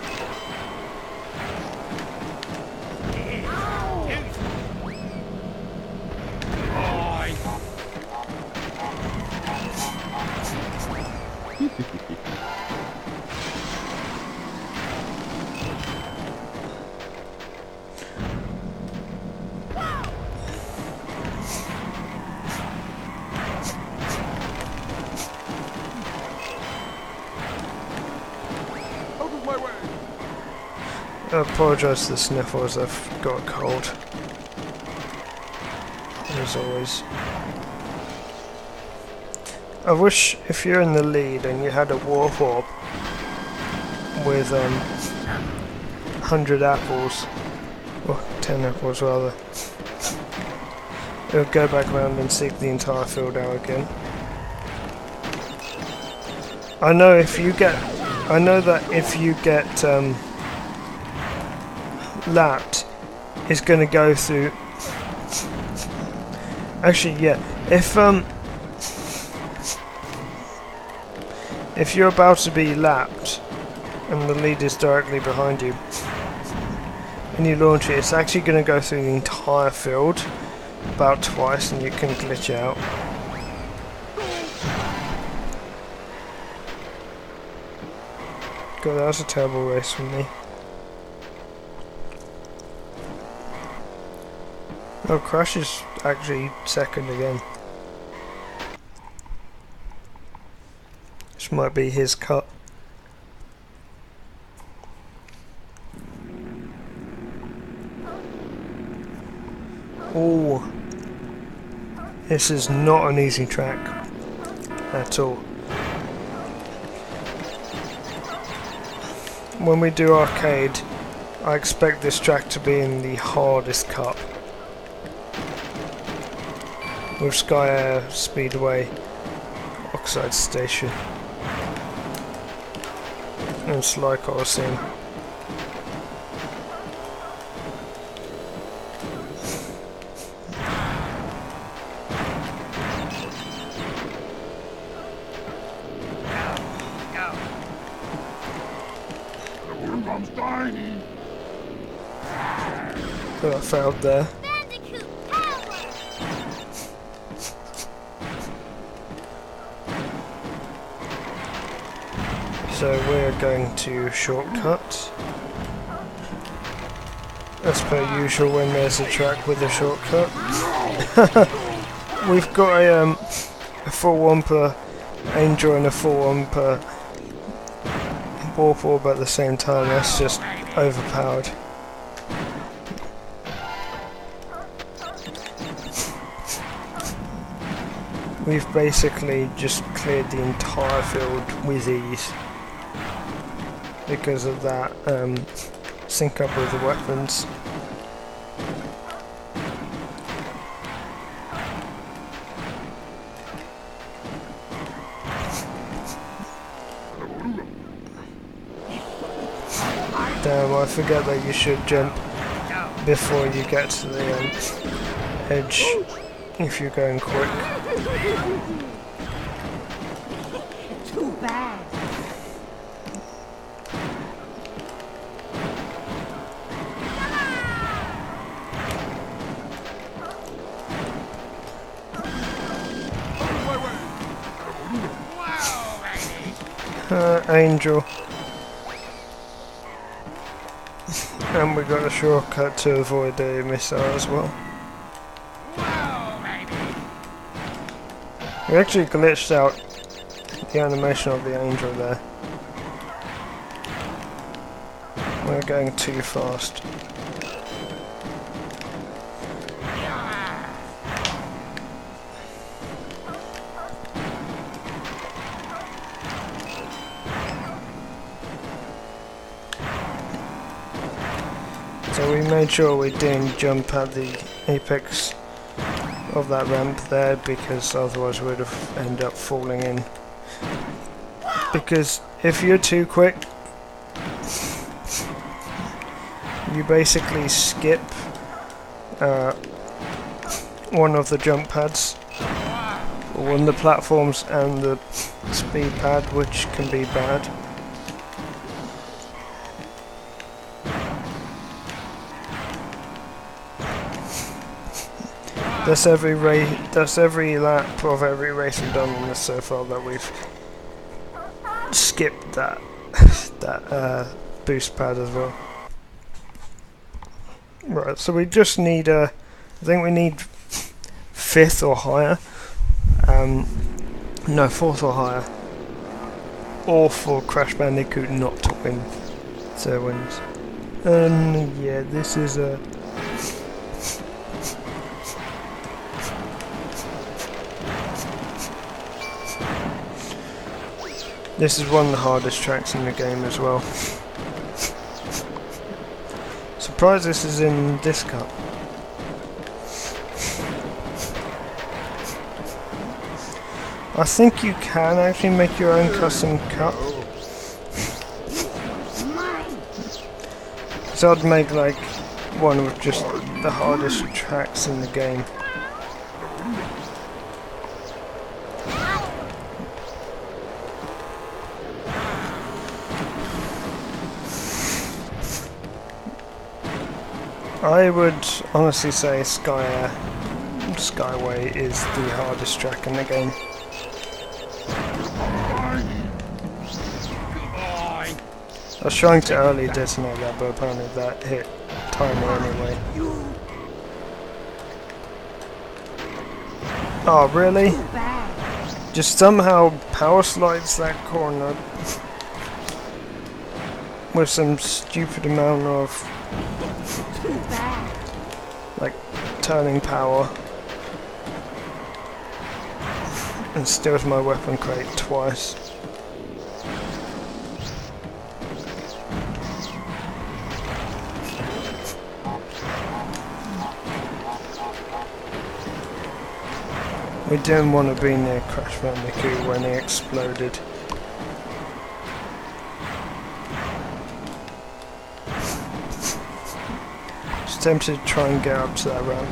[SPEAKER 1] I apologise to the sniffles, I've got a cold. As always. I wish if you're in the lead and you had a warp orb with 100 apples, or 10 apples rather. It'll go back around and seek the entire field out again. I know that if you get lapped, it's going to go through. Actually, yeah. If you're about to be lapped and the lead is directly behind you, and you launch it, it's actually going to go through the entire field about twice, and you can glitch out. God, that was a terrible race from me. Oh, Crash is actually second again. This might be his cut. Oh, this is not an easy track at all. When we do arcade, I expect this track to be in the hardest cut. With Sky Air Speedway, Oxide Station, and Sly Coliseum. So I failed there. So we're going to shortcut. As per usual when there's a track with a shortcut. We've got a full Wumper Angel and a full Wumper Warp Orb at the same time. That's just overpowered. We've basically just cleared the entire field with ease because of that sync up with the weapons. Damn, I forget that you should jump before you get to the edge if you're going quick.
[SPEAKER 3] Too bad.
[SPEAKER 1] Angel. And we got a shortcut to avoid a missile as well. We actually glitched out the animation of the Angel there. We're going too fast. So we made sure we didn't jump at the apex of that ramp there, because otherwise we would have ended up falling in. Because if you're too quick, you basically skip one of the jump pads, or one of the platforms and the speed pad, which can be bad. That's every lap of every race we've done in this so far that we've skipped that boost pad as well. Right, so we just need I think we need 5th or higher. No, 4th or higher. Or for Crash Bandicoot not to win. So it wins. Yeah, this is a... This is one of the hardest tracks in the game as well. So surprised this is in this cup. I think you can actually make your own custom cup. So I'd make like one with just the hardest tracks in the game. I would honestly say Skyway is the hardest track in the game. I was trying to early detonate that, but apparently that hit timer anyway. Oh, really? Just somehow power slides that corner with some stupid amount of like turning power and steals my weapon crate twice. We didn't want to be near Crash Bandicoot when he exploded. Just tempted to try and get up to that ramp.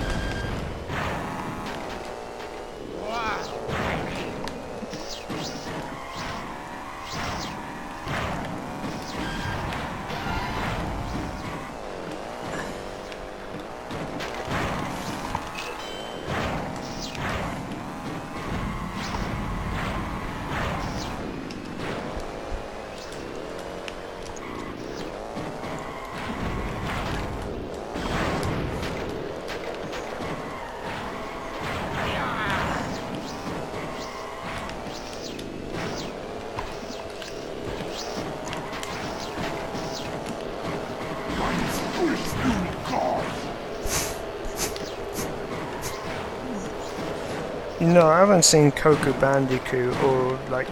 [SPEAKER 1] You know, I haven't seen Coco Bandicoot or like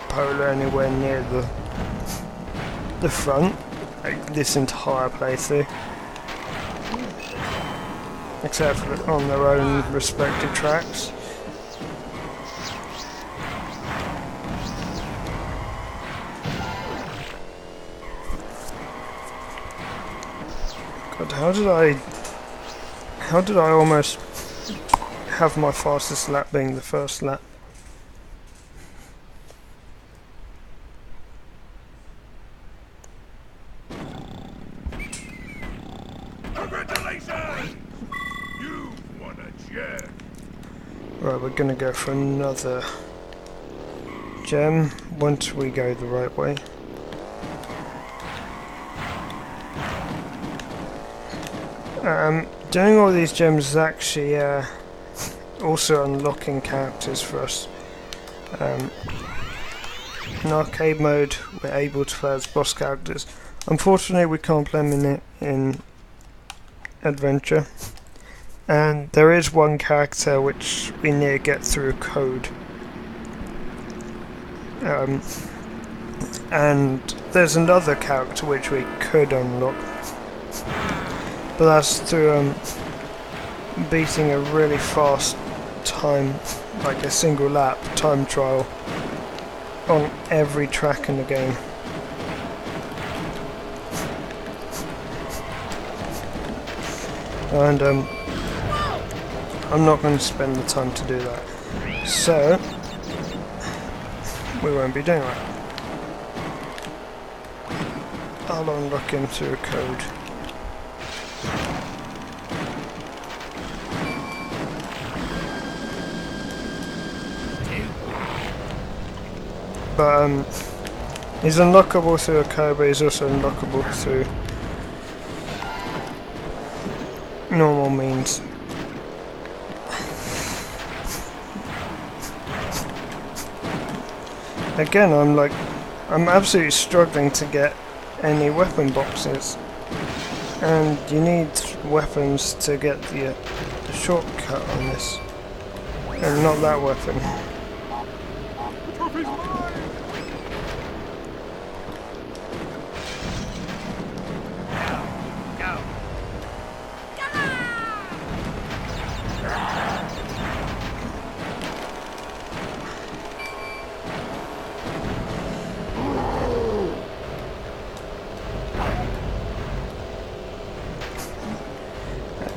[SPEAKER 1] Polar anywhere near the front, like this entire playthrough, except for on their own respective tracks. God, how did I almost have my fastest lap being the first lap?
[SPEAKER 2] Congratulations! You won a gem.
[SPEAKER 1] Right, we're gonna go for another gem once we go the right way. Doing all these gems is actually also unlocking characters for us. In arcade mode, we're able to play as boss characters. Unfortunately, we can't play them in adventure. And there is one character which we need to get through a code. And there's another character which we could unlock, but that's through beating a really fast time, like a single lap time trial on every track in the game. And I'm not going to spend the time to do that, so we won't be doing that. I'll unlock him through a code. But he's unlockable through a code, but he's also unlockable through normal means. Again, I'm absolutely struggling to get any weapon boxes, and you need weapons to get the shortcut on this, and not that weapon.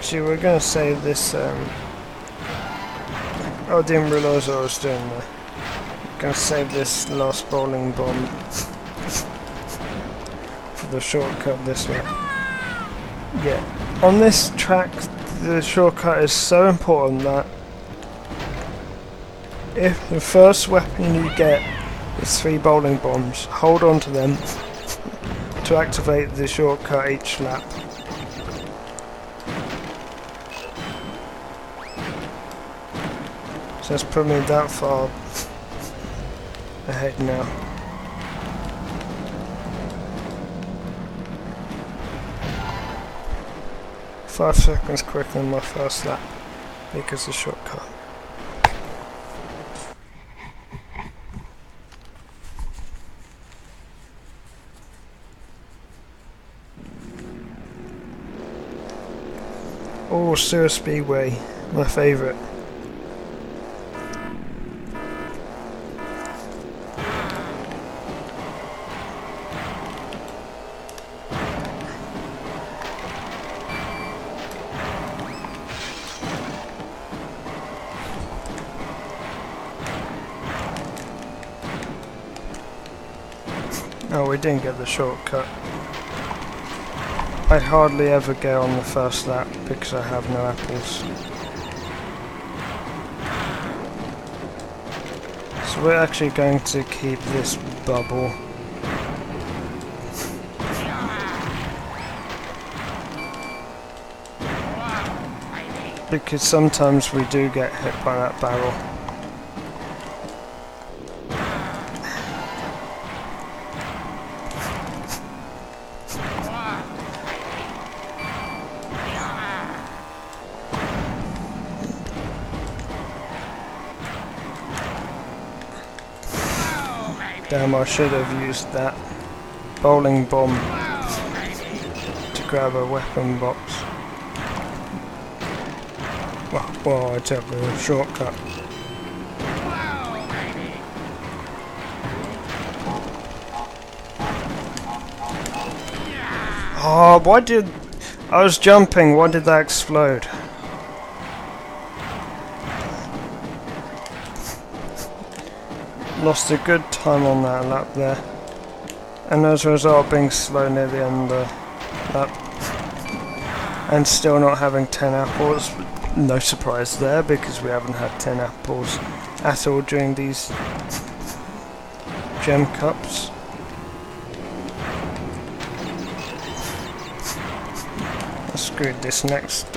[SPEAKER 1] Actually, we're gonna save this. Oh, I didn't realise what I was doing there. Gonna save this last bowling bomb for the shortcut this way. Yeah, on this track, the shortcut is so important that if the first weapon you get is 3 bowling bombs, hold on to them to activate the shortcut each lap. So that's put me that far ahead now. Five seconds quicker than my first lap because of the shortcut. Oh, Sewer Speedway, my favourite. Oh, we didn't get the shortcut. I hardly ever go on the first lap because I have no apples. So we're actually going to keep this bubble. Because sometimes we do get hit by that barrel. Damn, I should have used that bowling bomb to grab a weapon box. Well, I took the shortcut. Oh, why did... I was jumping, why did that explode? Lost a good time on that lap there. And as a result of being slow near the end of the lap. And still not having 10 apples. No surprise there because we haven't had 10 apples at all during these gem cups. I screwed this next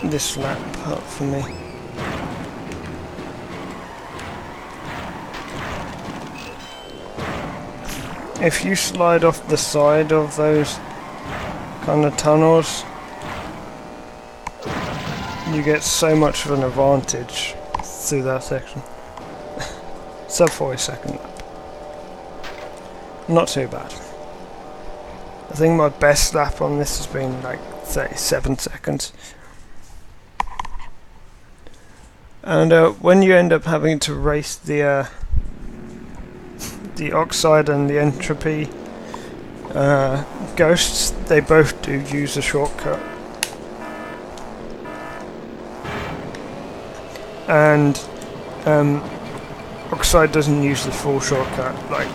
[SPEAKER 1] this lap up for me. If you slide off the side of those kind of tunnels, you get so much of an advantage through that section. Sub 40-second lap. Not too bad. I think my best lap on this has been like 37 seconds. And when you end up having to race the Oxide and the Entropy ghosts, they both do use a shortcut. And Oxide doesn't use the full shortcut. Like,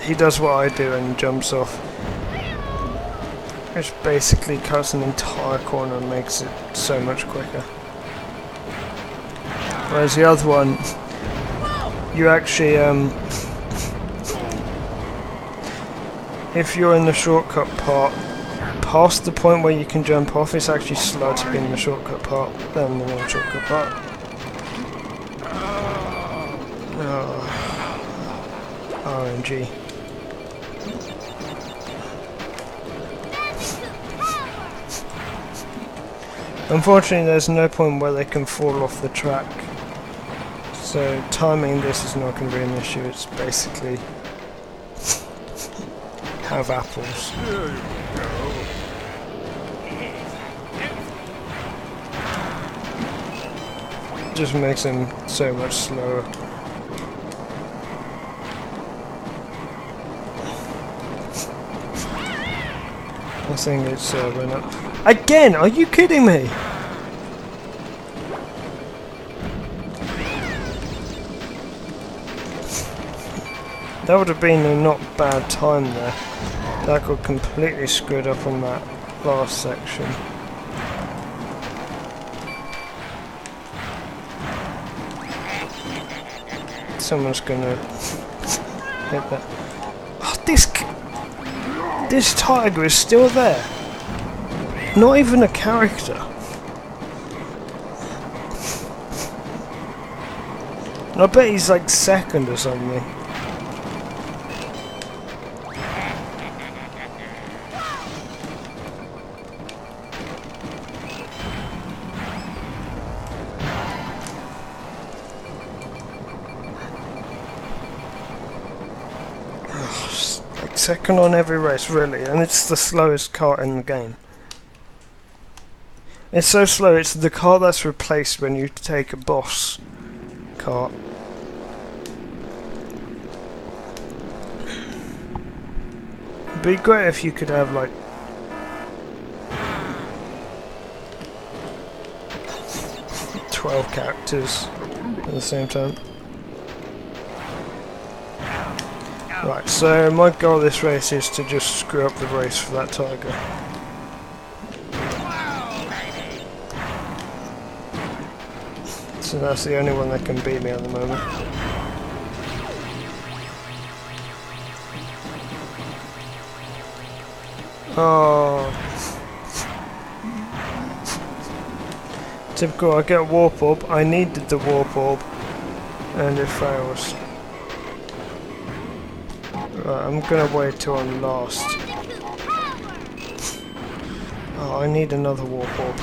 [SPEAKER 1] he does what I do and jumps off, which basically cuts an entire corner and makes it so much quicker. Whereas the other one, you actually if you're in the shortcut part, past the point where you can jump off, it's actually slower to be in the shortcut part than the non-shortcut part. RNG. Unfortunately, there's no point where they can fall off the track, so timing this is not going to be an issue. It's basically have apples. Just makes him so much slower. I think it's went up. Again, are you kidding me? That would have been a not bad time there. That got completely screwed up on that last section. Someone's gonna hit that. Oh, this tiger is still there. Not even a character. And I bet he's like second or something. Second on every race, really, and it's the slowest car in the game. It's so slow, it's the car that's replaced when you take a boss kart. It'd be great if you could have like characters at the same time. Right, so my goal this race is to just screw up the race for that tiger. So that's the only one that can beat me at the moment. Oh. Typical, I get a warp orb. I needed the warp orb. And it fails. Right, I'm gonna wait till I'm last. Oh, I need another warp orb.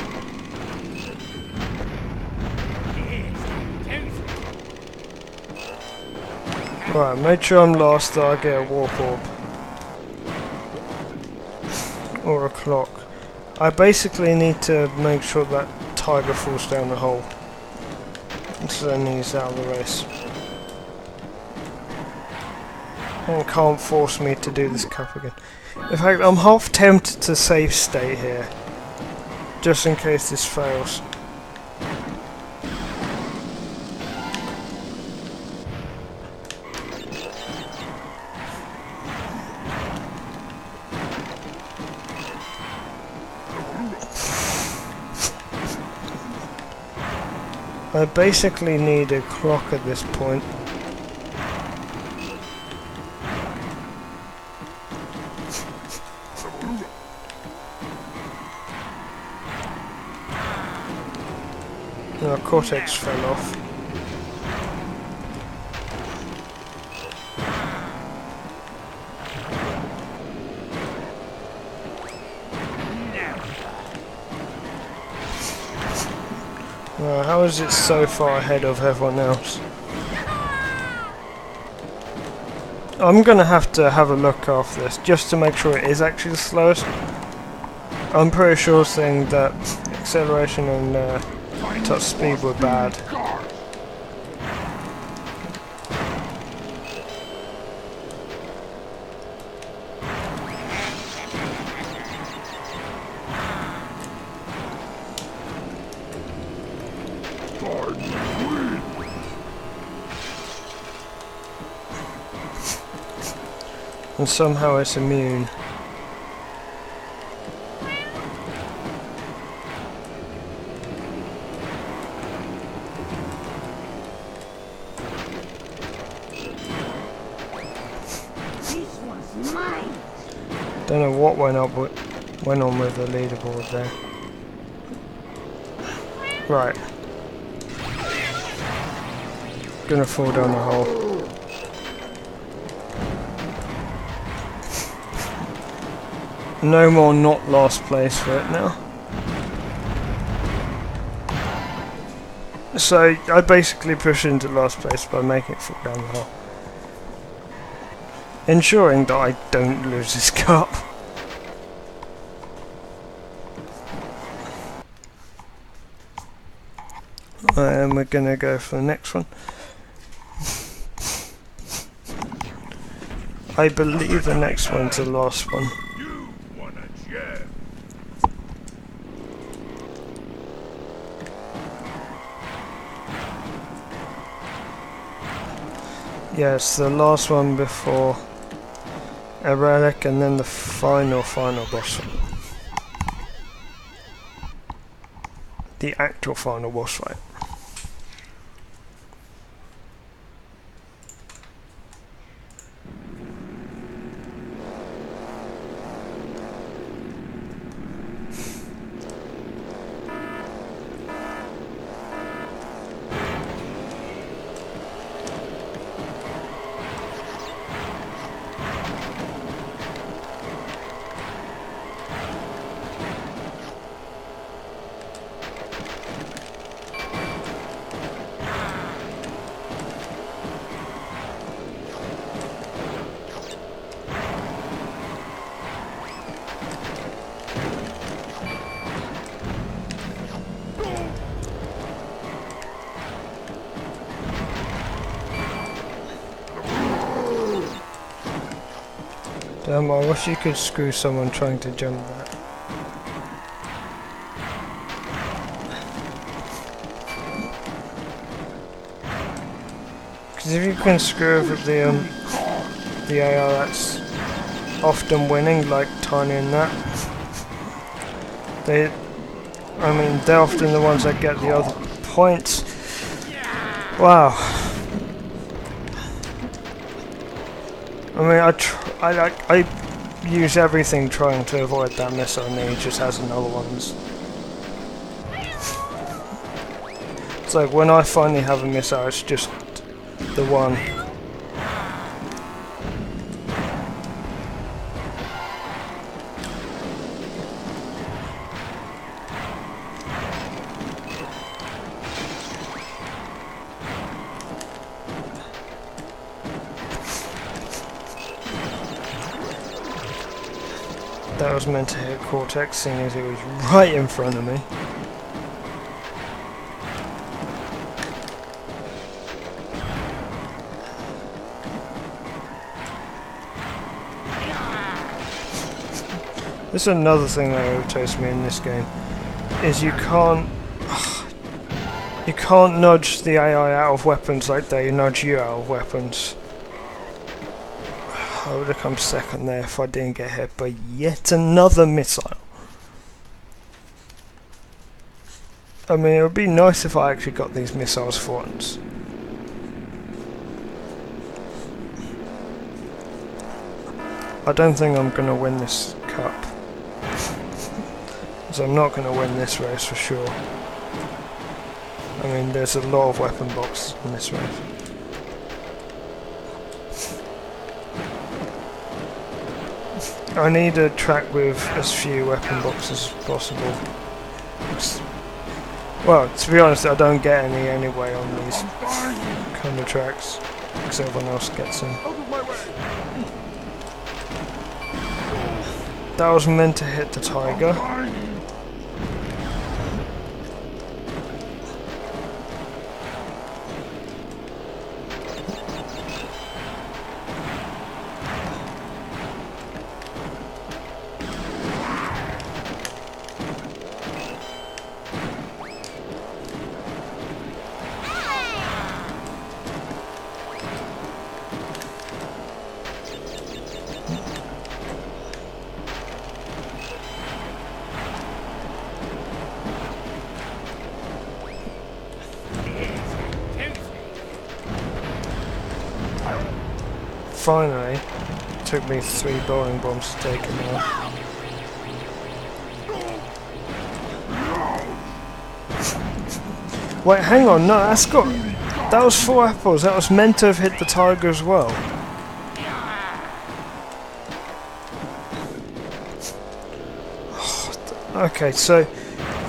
[SPEAKER 1] Right, make sure I'm last so I get a warp orb. Or a clock. I basically need to make sure that tiger falls down the hole. So then he's out of the race. And can't force me to do this cup again. In fact, I'm half tempted to save state here. Just in case this fails. I basically need a clock at this point. No, Cortex fell off. How is it so far ahead of everyone else? I'm gonna have a look after this just to make sure it is actually the slowest. I'm pretty sure saying that acceleration and touch speed were bad. And somehow it's immune. Don't know what went on with the leaderboard there. Right. Gonna fall down the hole. No more not last place for it now. So I basically push into last place by making it fall down the hole. Ensuring that I don't lose this cup. And we're gonna go for the next one. I believe the next one's the last one. Yeah, it's the last one before a relic, and then the final boss. The actual final boss fight. Damn, I wish you could screw someone trying to jump that. Because if you can screw over the AI that's often winning, like Tiny and that, they're often the ones that get the other points. Wow. I mean, I use everything trying to avoid that missile, and he just has another ones. It's like when I finally have a missile, it's just the one. That was meant to hit Cortex, seeing as it was right in front of me. This is another thing that irritates me in this game, is you can't nudge the AI out of weapons like they nudge you out of weapons. I would have come second there if I didn't get hit by yet another missile. I mean, it would be nice if I actually got these missiles for once. I don't think I'm going to win this cup. So I'm not going to win this race for sure. I mean, there's a lot of weapon boxes in this race. I need a track with as few weapon boxes as possible. Well, to be honest, I don't get any anyway on these kind of tracks, because everyone else gets them. That was meant to hit the tiger. Finally, it took me 3 bowling bombs to take him out. Wait, hang on, no, that was 4 apples, that was meant to have hit the tiger as well. Okay, so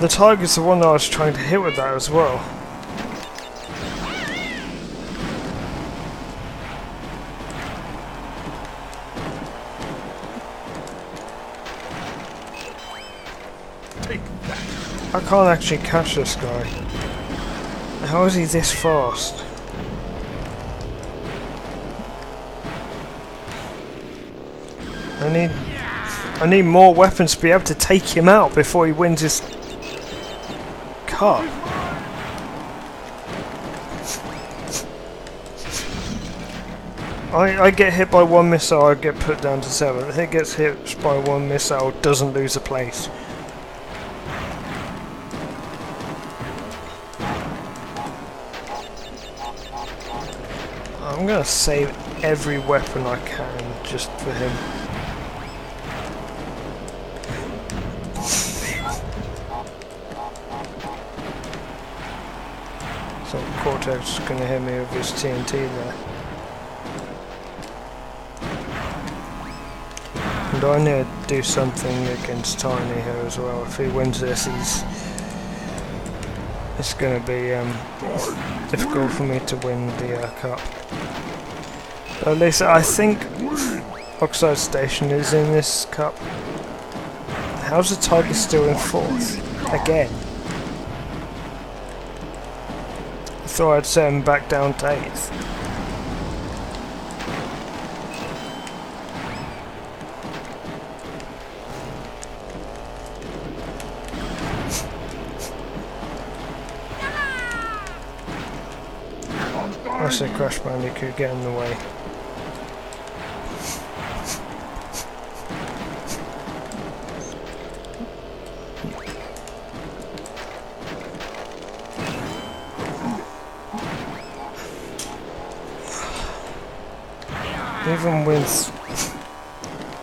[SPEAKER 1] the tiger's the one that I was trying to hit with that as well. I can't actually catch this guy. How is he this fast? I need more weapons to be able to take him out before he wins his cup. I get hit by one missile, I get put down to 7th. If it gets hit by one missile, doesn't lose a place. I'm gonna save every weapon I can just for him. So Cortex is gonna hit me with his TNT there. And I need to do something against Tiny here as well. If he wins this, it's going to be difficult for me to win the cup. But at least I think Oxide Station is in this cup. How's the Tiger still in 4th? Again. I thought I'd set him back down to 8th. I said Crash Bandicoot, get in the way. Even with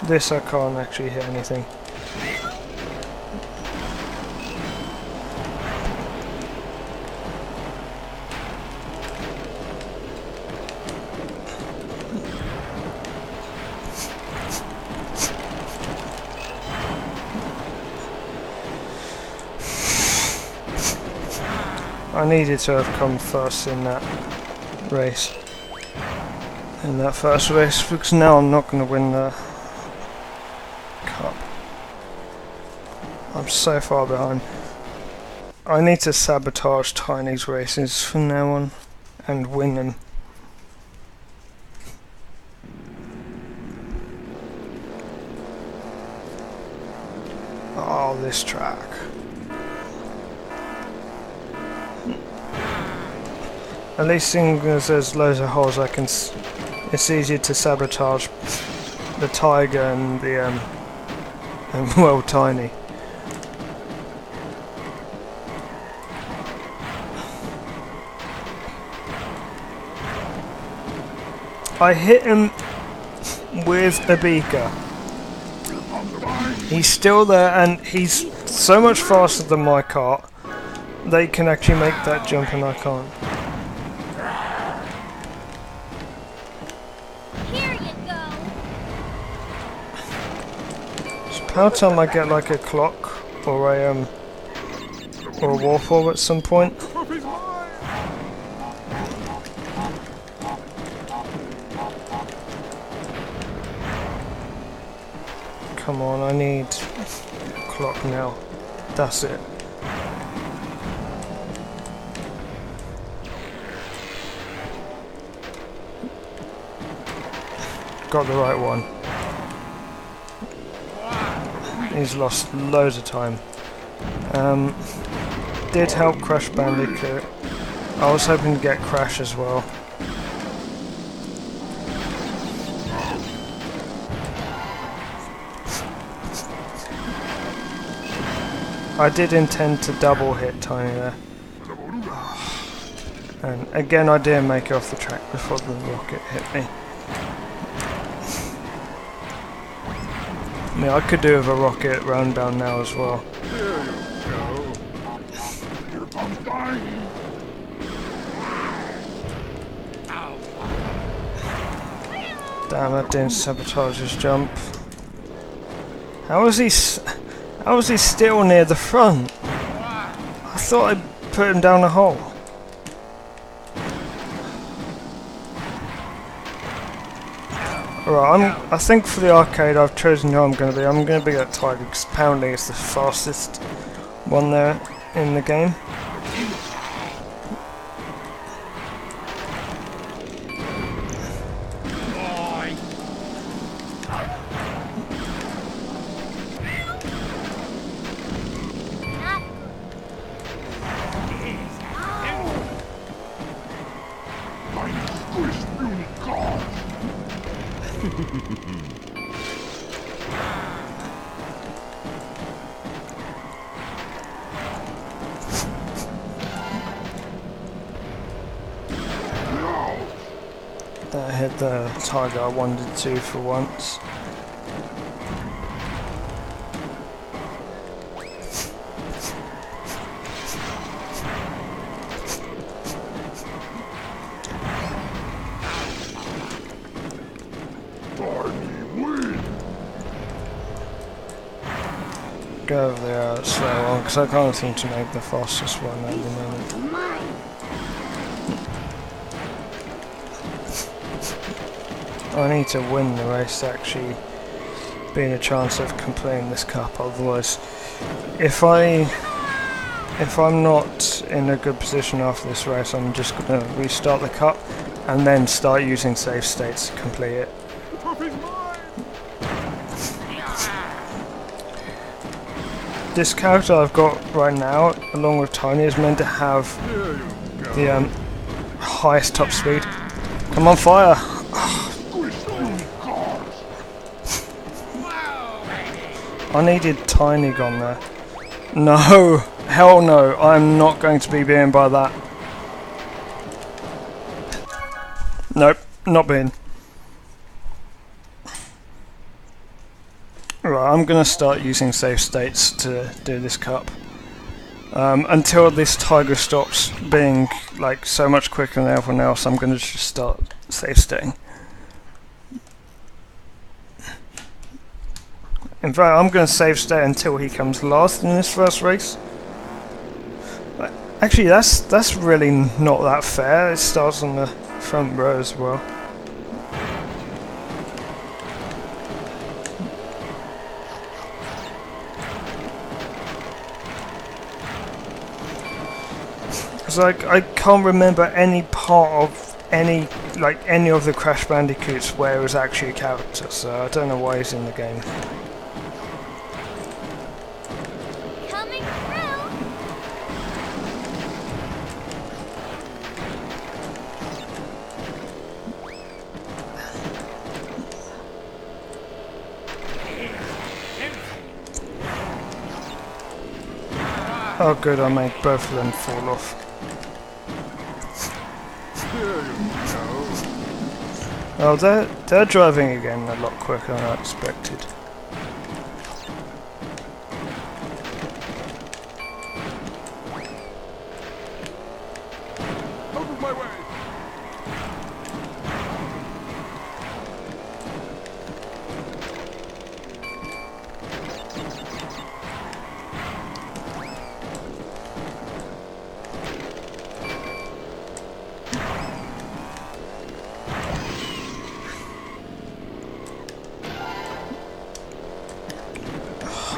[SPEAKER 1] this I can't actually hit anything. I needed to have come first in that race. In that first race, because now I'm not going to win the cup. I'm so far behind. I need to sabotage Tiny's races from now on and win them. Oh, this track. At least seeing as there's loads of holes, it's easier to sabotage the Tiger and the well, Tiny. I hit him with a beaker. He's still there, and he's so much faster than my cart. They can actually make that jump, and I can't. About time I get like a clock or a warp orb at some point. Come on, I need a clock now. That's it. Got the right one. He's lost loads of time. Did help Crash Bandicoot. I was hoping to get Crash as well. I did intend to double hit Tiny there. And again I didn't make it off the track before the rocket hit me. I mean, I could do with a rocket round down now as well.
[SPEAKER 2] There you go. Here comes Tiny.
[SPEAKER 1] Damn, that didn't sabotage his jump. How is he still near the front? I thought I put him down a hole. Alright, I think for the arcade I've chosen who I'm going to be. I'm going to be that Tiger because apparently it's the fastest one there in the game. That hit the target I wanted to for once. Go over there slow on, because I can't seem to make the fastest one at the moment. I need to win the race to actually be in a chance of completing this cup, otherwise if I'm not in a good position after this race, I'm just going to restart the cup and then start using save states to complete it. This character I've got right now, along with Tiny, is meant to have the highest top speed. Come on, fire! I needed Tiny gone there. No! Hell no! I'm not going to be being by that. Nope, not being. Right, I'm going to start using save states to do this cup. Until this tiger stops being like so much quicker than everyone else, I'm going to just start save stating. In fact, I'm going to save state until he comes last in this first race. Actually, that's really not that fair. It starts on the front row as well. It's like I can't remember any part of any of the Crash Bandicoots where it was actually a character, so I don't know why he's in the game. Oh good, I made both of them fall off. Oh, they're driving again a lot quicker than I expected.
[SPEAKER 2] Out of my way!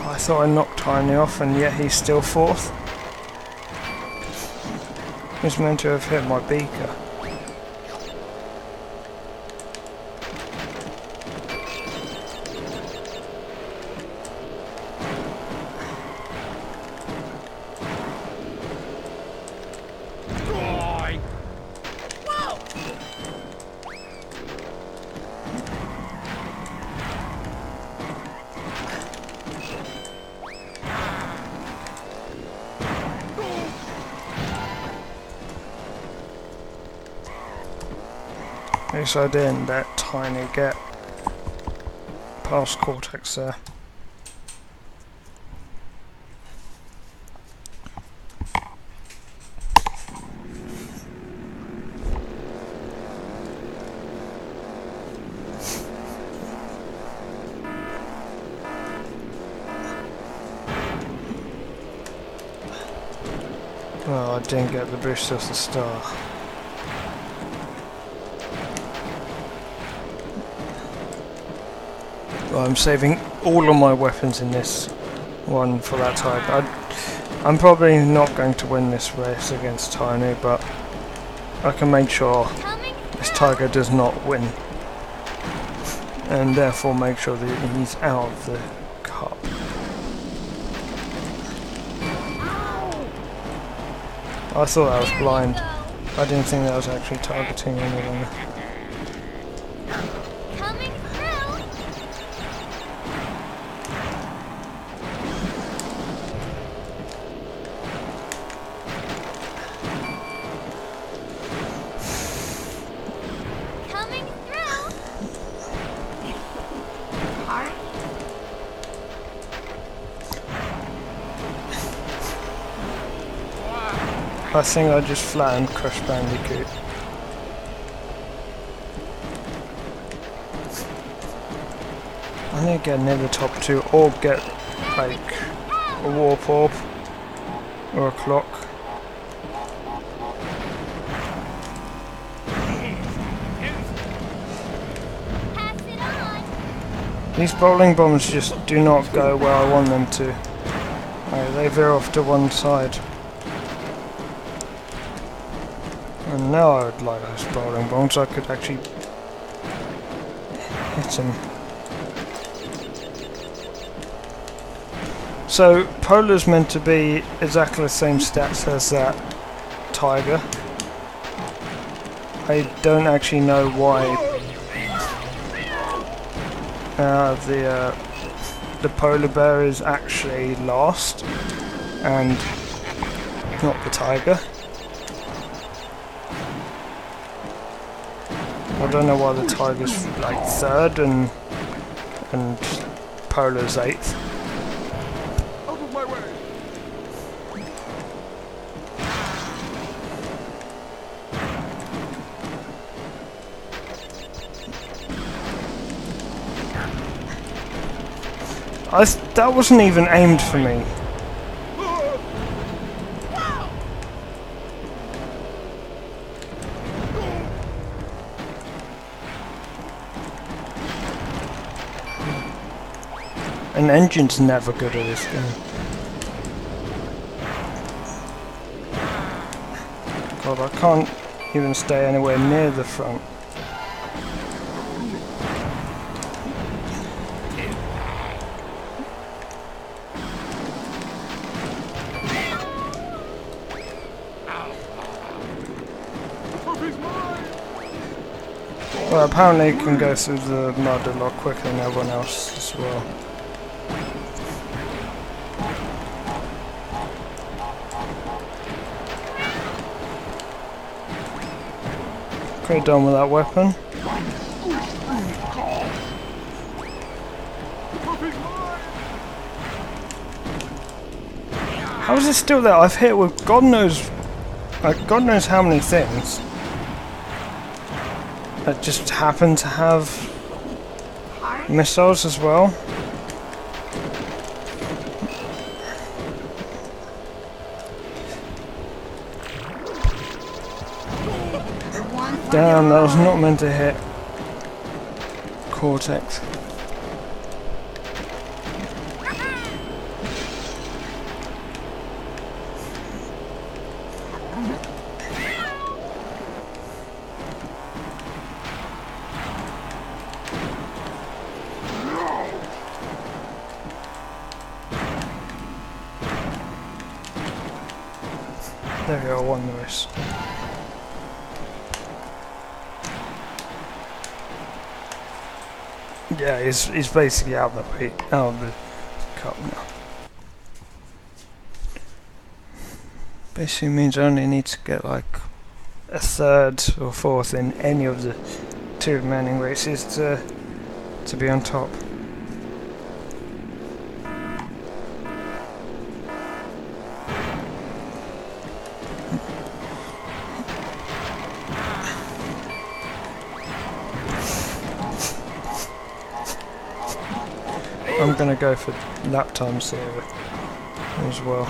[SPEAKER 1] I thought I knocked Tiny off and yet he's still fourth. He's meant to have hit my beaker. At least I didn't let Tiny get past Cortex there. Oh, I didn't get the boost of the star. I'm saving all of my weapons in this one for that type. I'm probably not going to win this race against Tiny, but I can make sure this tiger does not win, and therefore make sure that he's out of the cup. I thought I was blind. I didn't think that was actually targeting anyone. I think I just flattened Crash Bandicoot. I need to get near the top 2 or get like a warp orb or a clock. These bowling bombs just do not go where I want them to. They veer off to one side. And now I would like those bowling bombs, I could actually hit him. So, Polar's meant to be exactly the same stats as that tiger. I don't actually know why the polar bear is actually last and not the tiger. I don't know why the tiger's like 3rd and polar's 8th.
[SPEAKER 2] Out of my way!
[SPEAKER 1] That wasn't even aimed for me. An engine's never good at this game. God, I can't even stay anywhere near the front. Well, apparently it can go through the mud a lot quicker than everyone else as well. Okay, done with that weapon. How is it still there? I've hit with God knows how many things. That just happen to have missiles as well. Damn, that was not meant to hit Cortex. There we go, I won the race. Yeah, he's basically out of the cup now. Basically means I only need to get like a 3rd or 4th in any of the 2 remaining races to be on top. I'm gonna go for lap times here as well.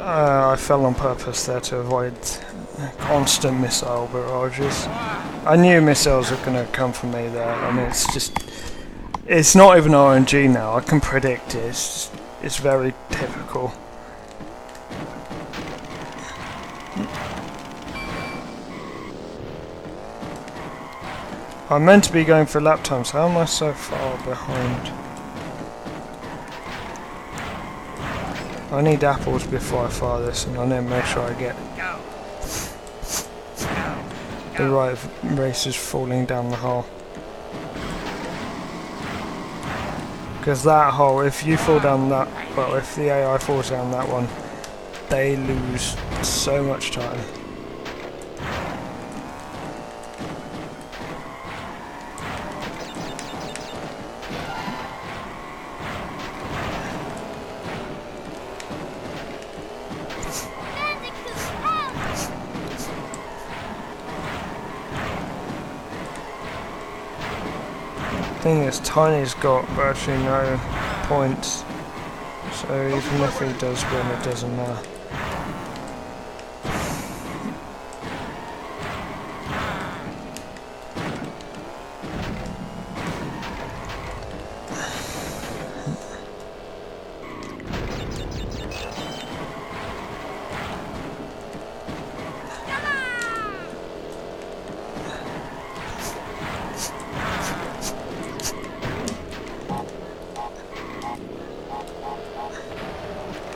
[SPEAKER 1] I fell on purpose there to avoid constant missile barrages. I knew missiles were gonna come from me there. I mean, it's not even RNG now. I can predict it. It's very typical. I'm meant to be going for lap times. How am I so far behind? I need apples before I fire this, and I need to make sure I get the right races falling down the hole. Because that hole, if you fall down that, well, if the AI falls down that one, they lose so much time. thing is, Tiny's got virtually no points, so even if he does win, it doesn't matter.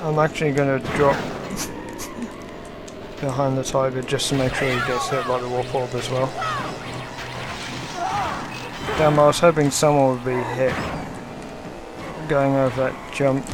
[SPEAKER 1] I'm actually going to drop behind the tiger just to make sure he gets hit by the warp orb as well. Damn, I was hoping someone would be hit going over that jump.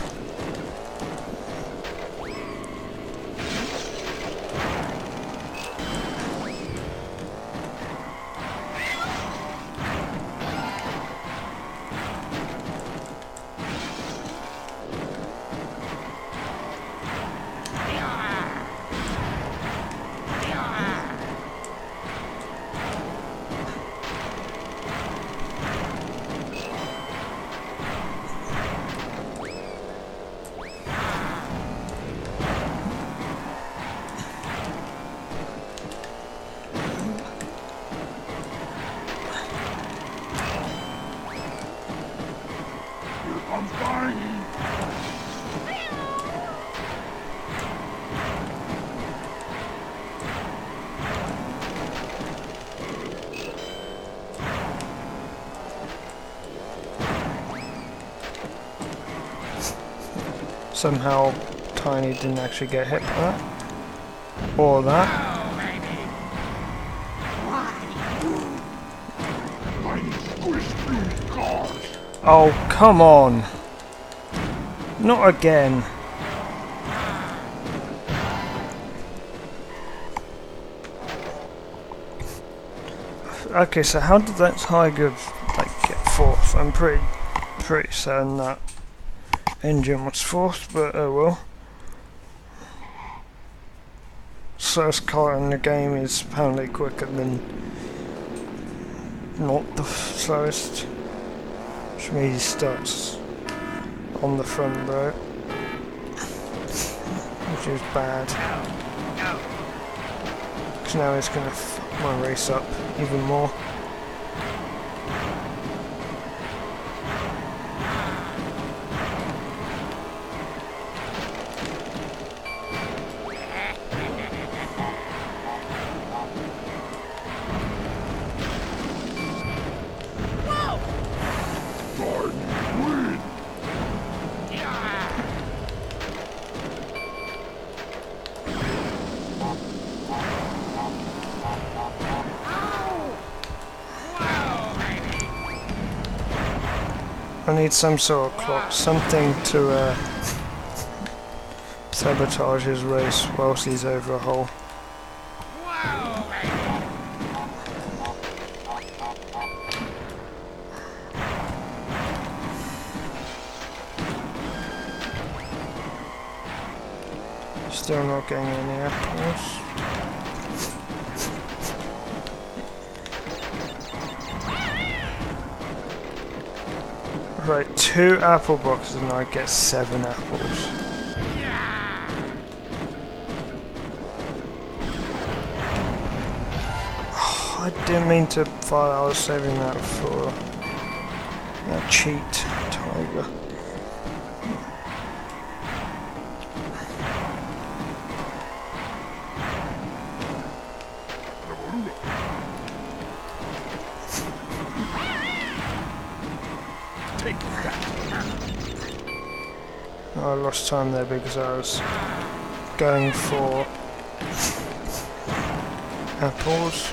[SPEAKER 1] Somehow Tiny didn't actually get hit by that. Or that. Oh, come on! Not again. Okay, so how did that tiger like get fourth? I'm pretty certain that Engine was fourth, but oh well. Slowest car in the game is apparently quicker than not the slowest, which means he starts on the front row, which is bad. Because now he's going to f my race up even more. I need some sort of clock, something to sabotage his race whilst he's over a hole. Still not getting any apples. Right, 2 apple boxes and I get 7 apples. Oh, I didn't mean to fire, I was saving that for that cheat tiger. I lost time there because I was going for apples.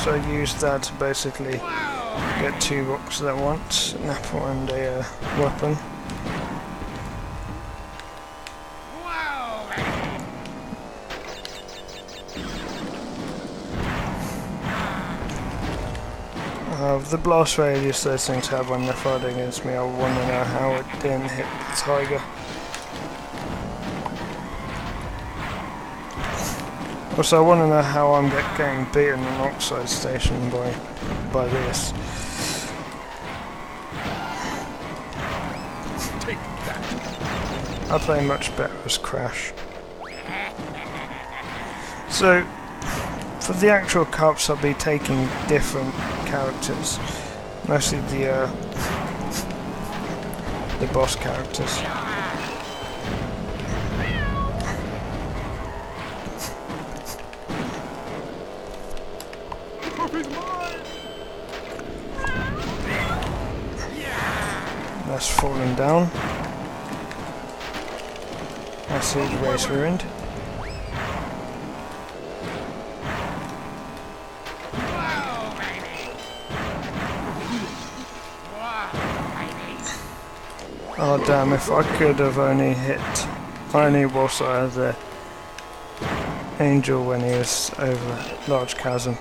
[SPEAKER 1] So I used that to basically get 2 boxes at once, an apple and a weapon. The blast radius those things have when they're fighting against me, I want to know how it didn't hit the tiger. Also, I want to know how I'm getting beaten on Oxide Station by this.
[SPEAKER 2] Take that.
[SPEAKER 1] I play much better as Crash. So, for the actual cups, I'll be taking different characters, mostly the boss characters. That's falling down. I see the race ruined. Oh damn, if I could have only hit only whilst I had the angel when he was over large chasm.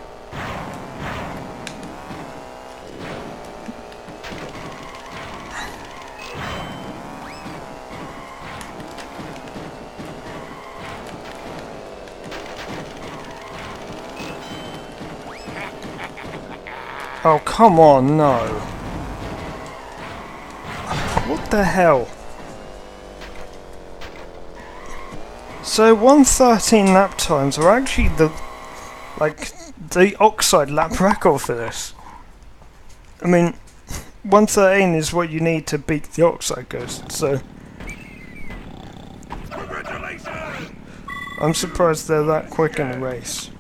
[SPEAKER 1] Oh come on, no. What the hell? So 113 lap times are actually the Oxide lap record for this. I mean, 113 is what you need to beat the Oxide Ghost, so
[SPEAKER 2] Congratulations!
[SPEAKER 1] I'm surprised they're that quick in the race.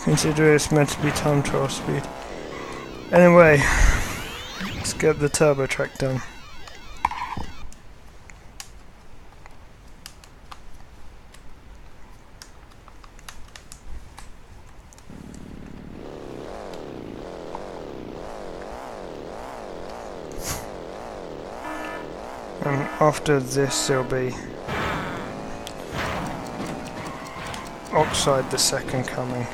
[SPEAKER 1] Consider it's meant to be time trial speed. Anyway, let's get the turbo track done. And after this there'll be Oxide the Second Coming.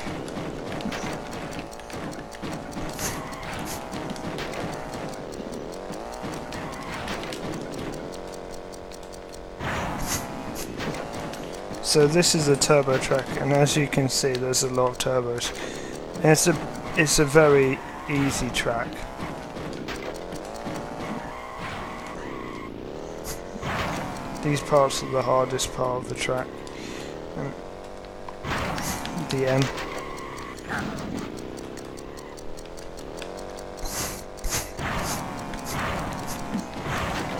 [SPEAKER 1] So this is a turbo track, and as you can see there's a lot of turbos. And it's a very easy track. These parts are the hardest part of the track. DM.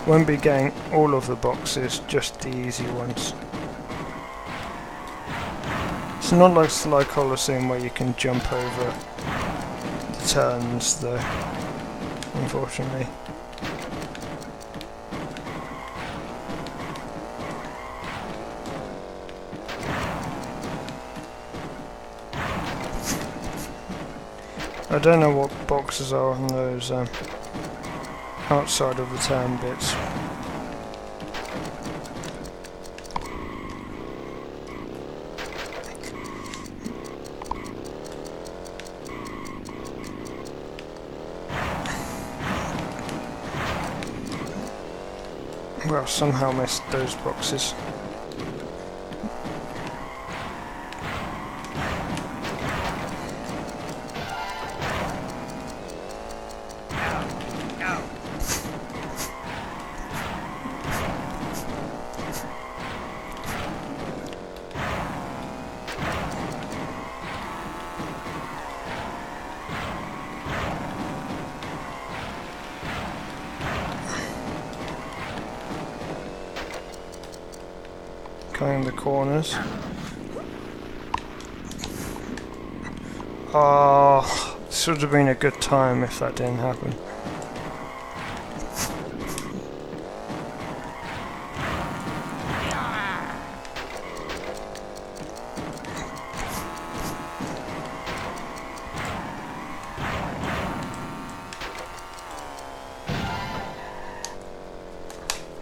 [SPEAKER 1] Won't be getting all of the boxes, just the easy ones. It's not like Sly Coliseum where you can jump over the turns though, unfortunately. I don't know what boxes are on those outside of the turn bits. Well, somehow missed those boxes. Cutting the corners. Oh, this would have been a good time if that didn't happen.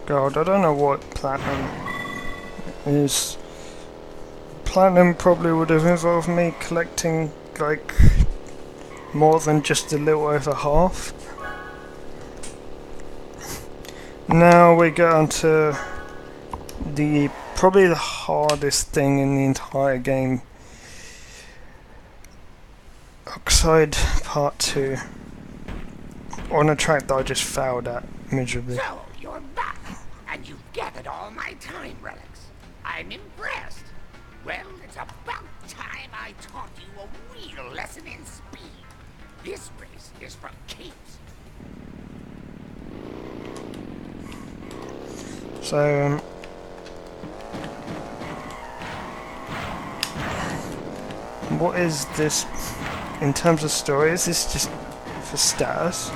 [SPEAKER 1] God, I don't know what Platinum is. Platinum probably would have involved me collecting like more than just a little over half. Now we get on to probably the hardest thing in the entire game. Oxide Part 2. On a track that I just failed at miserably.
[SPEAKER 4] So, you're back, and you've gathered all my time relics. I'm impressed. Well, it's about time I taught you a real lesson in speed. This race is for keeps.
[SPEAKER 1] So, what is this in terms of story? Is this just for status?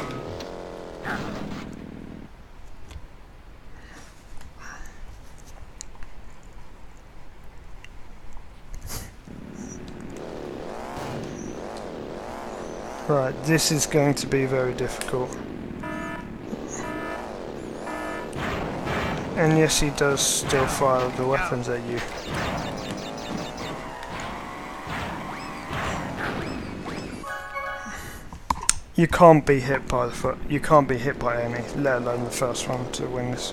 [SPEAKER 1] Right, this is going to be very difficult. And yes, he does still fire the weapons at you. You can't be hit by the foot. You can't be hit by any, let alone the first one to win this.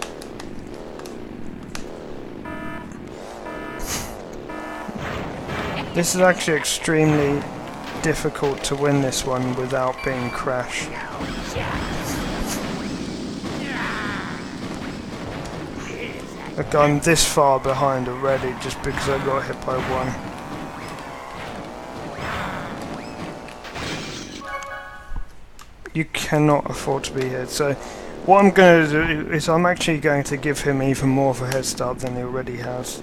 [SPEAKER 1] This is actually extremely difficult to win this one without being Crash. Look, I'm this far behind already just because I got hit by one. You cannot afford to be hit, so what I'm going to do is I'm actually going to give him even more of a head start than he already has.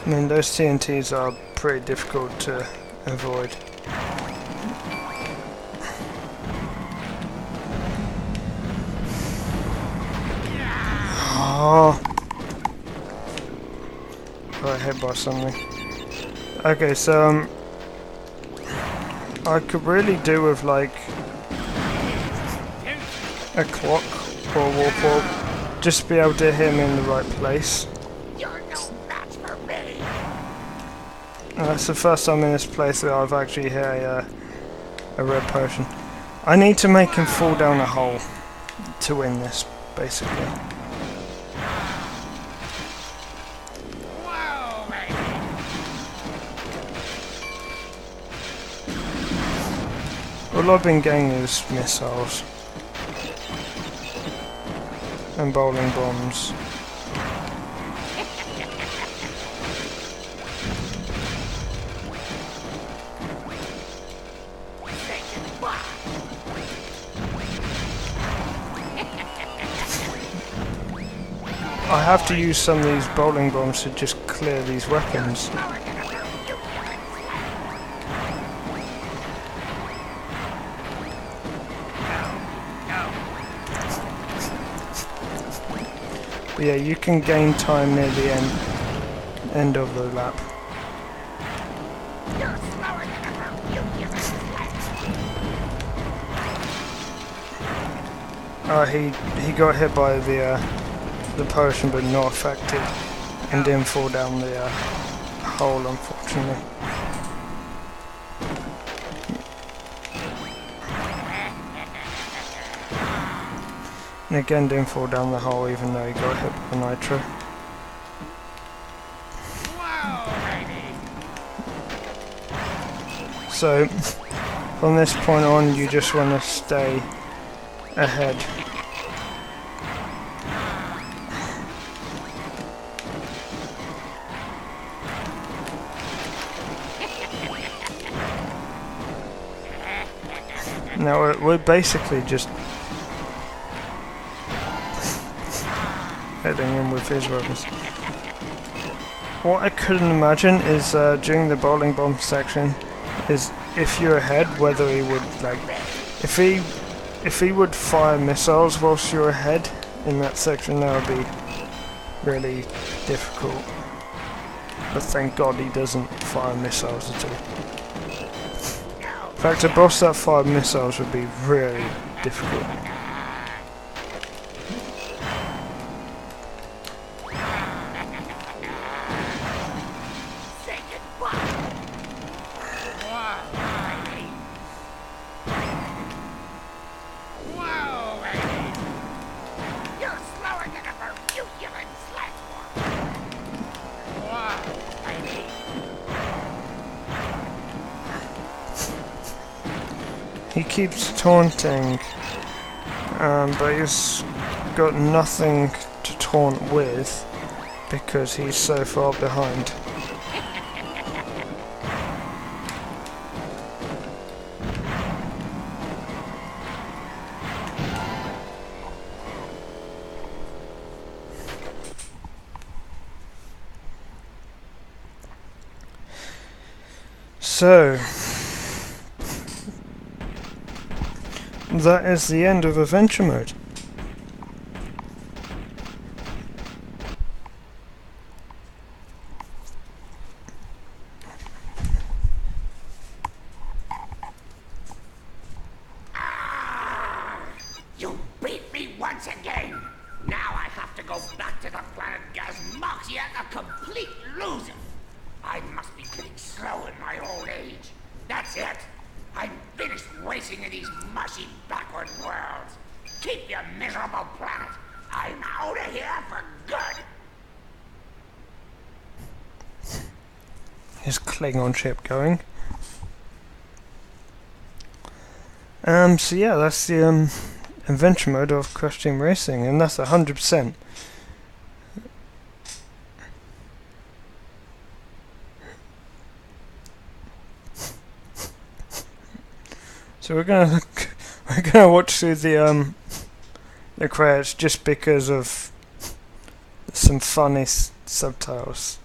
[SPEAKER 1] I mean, those TNTs are pretty difficult to avoid. Oh! Got hit by something. Okay, so I could really do with like a clock or a warp orb, just to be able to hit him in the right place. That's the first time in this place that I've actually hit a red potion. I need to make him fall down a hole to win this, basically. All I've been getting is missiles and bowling bombs. I have to use some of these bowling bombs to just clear these weapons. But yeah, you can gain time near the end of the lap. He got hit by the potion, but not affected, and didn't fall down the hole, unfortunately. And again, didn't fall down the hole, even though he got hit by nitro. So, from this point on, you just want to stay ahead. Now we're basically just heading in with his weapons. What I couldn't imagine is during the bowling bomb section is if you're ahead, whether he would like if he would fire missiles whilst you're ahead in that section. That would be really difficult. But thank God he doesn't fire missiles at all. In fact, a boss that fired missiles would be really difficult. he keeps taunting, but he's got nothing to taunt with because he's so far behind. So, that is the end of Adventure Mode.
[SPEAKER 4] You beat me once again! Now I have to go back to the planet Gazmoxia a complete loser! I must be getting slow in my old age. That's it! I'm finished racing in these mushy backward worlds! Keep your miserable planet! I'm out of here for good!
[SPEAKER 1] His Klingon ship going. So yeah, that's the adventure mode of Crash Team Racing, and that's 100%. So we're gonna watch through the credits just because of some funny subtitles.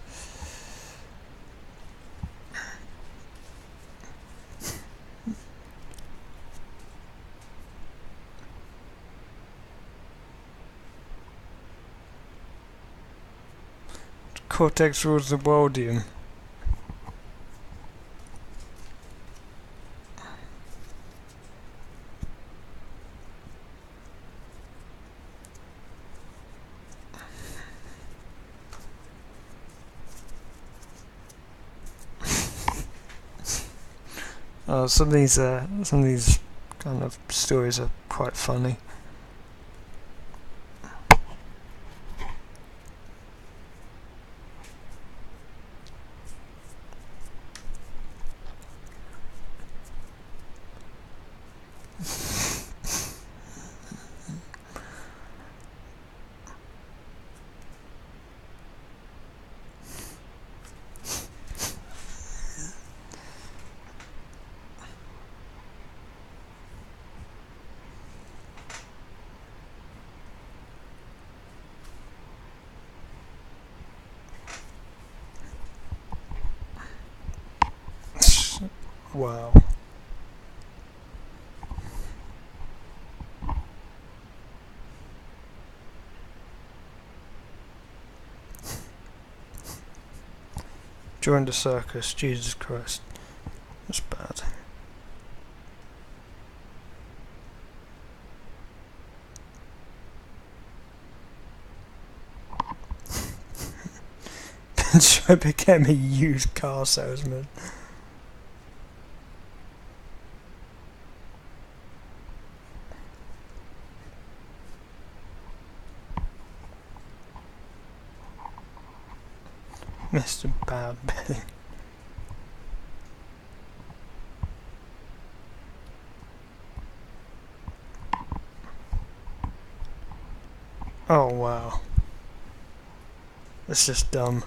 [SPEAKER 1] Cortex rules the worldium. Some of these kind of stories are quite funny. Wow. Join the circus, Jesus Christ. That's bad. So I became a used car salesman. Mr. Bad Billy. Oh wow. That's just dumb.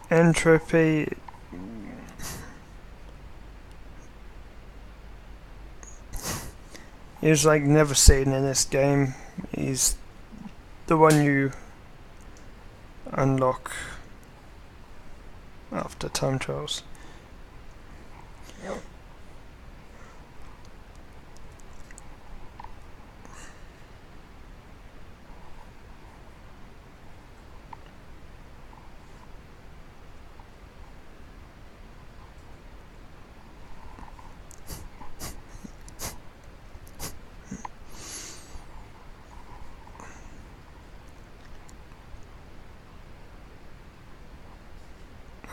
[SPEAKER 1] Entropy. He's like never seen in this game. He's the one you unlock after time trials.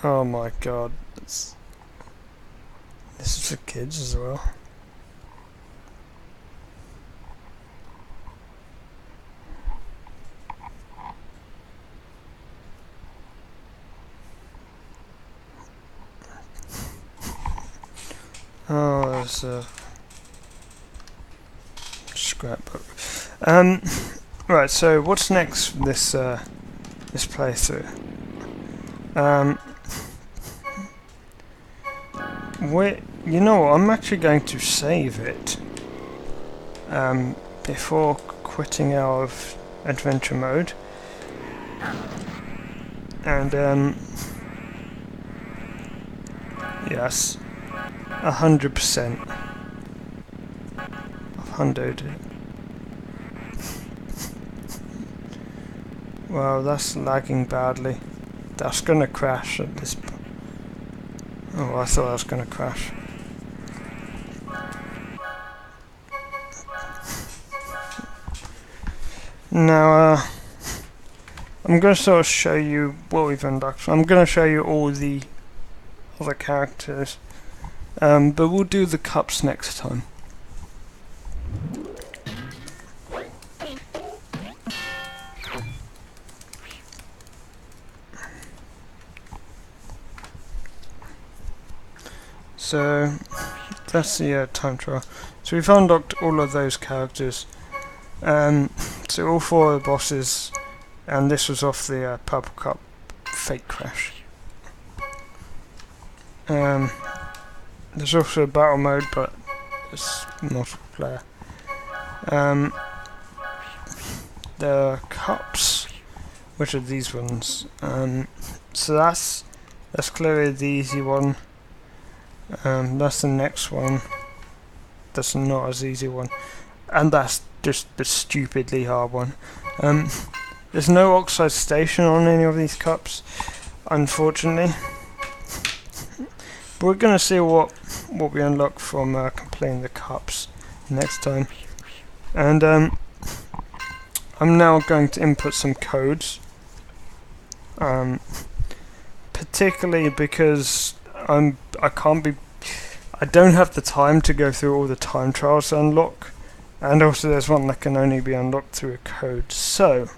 [SPEAKER 1] Oh my god. This is for kids as well. Oh, there's a scrapbook. Right. So what's next for this this playthrough? You know what? I'm actually going to save it before quitting out of adventure mode, and yes. 100%. I've hundoed it. Wow, that's lagging badly. That's gonna crash at this point. Oh, I thought I was gonna crash. Now, I'm gonna sort of show you what we've unlocked. I'm gonna show you all the other characters. But we'll do the cups next time. So that's the time trial. So we've unlocked all of those characters. So all 4 of the bosses, and this was off the Purple Cup Fake Crash. There's also a battle mode, but it's multiplayer. The cups, which are these ones. So that's clearly the easy one. That's the next one. That's not as easy one, and that's just the stupidly hard one. There's no Oxide Station on any of these cups, unfortunately. We're gonna see what we unlock from completing the cups next time, and I'm now going to input some codes, particularly because I don't have the time to go through all the time trials to unlock, and also there's one that can only be unlocked through a code. So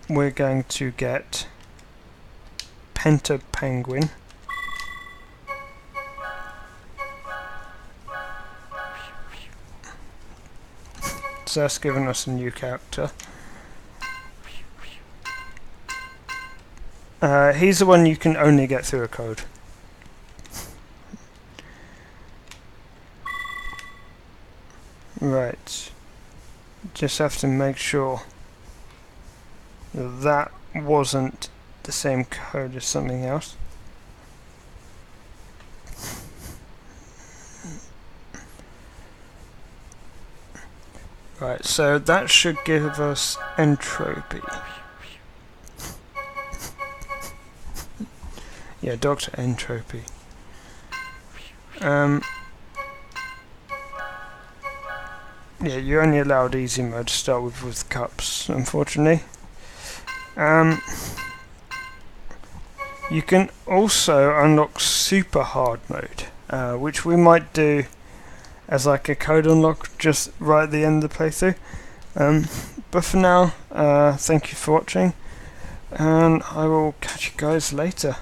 [SPEAKER 1] we're going to get Penta Penguin. So that's given us a new character. He's the one you can only get through a code. Right. Just have to make sure that wasn't the same code as something else. Right, so that should give us entropy. Yeah, Dr. Entropy. Yeah, you're only allowed easy mode to start with cups, unfortunately. You can also unlock super hard mode, which we might do as like a code unlock just right at the end of the playthrough. But for now, thank you for watching, and I will catch you guys later.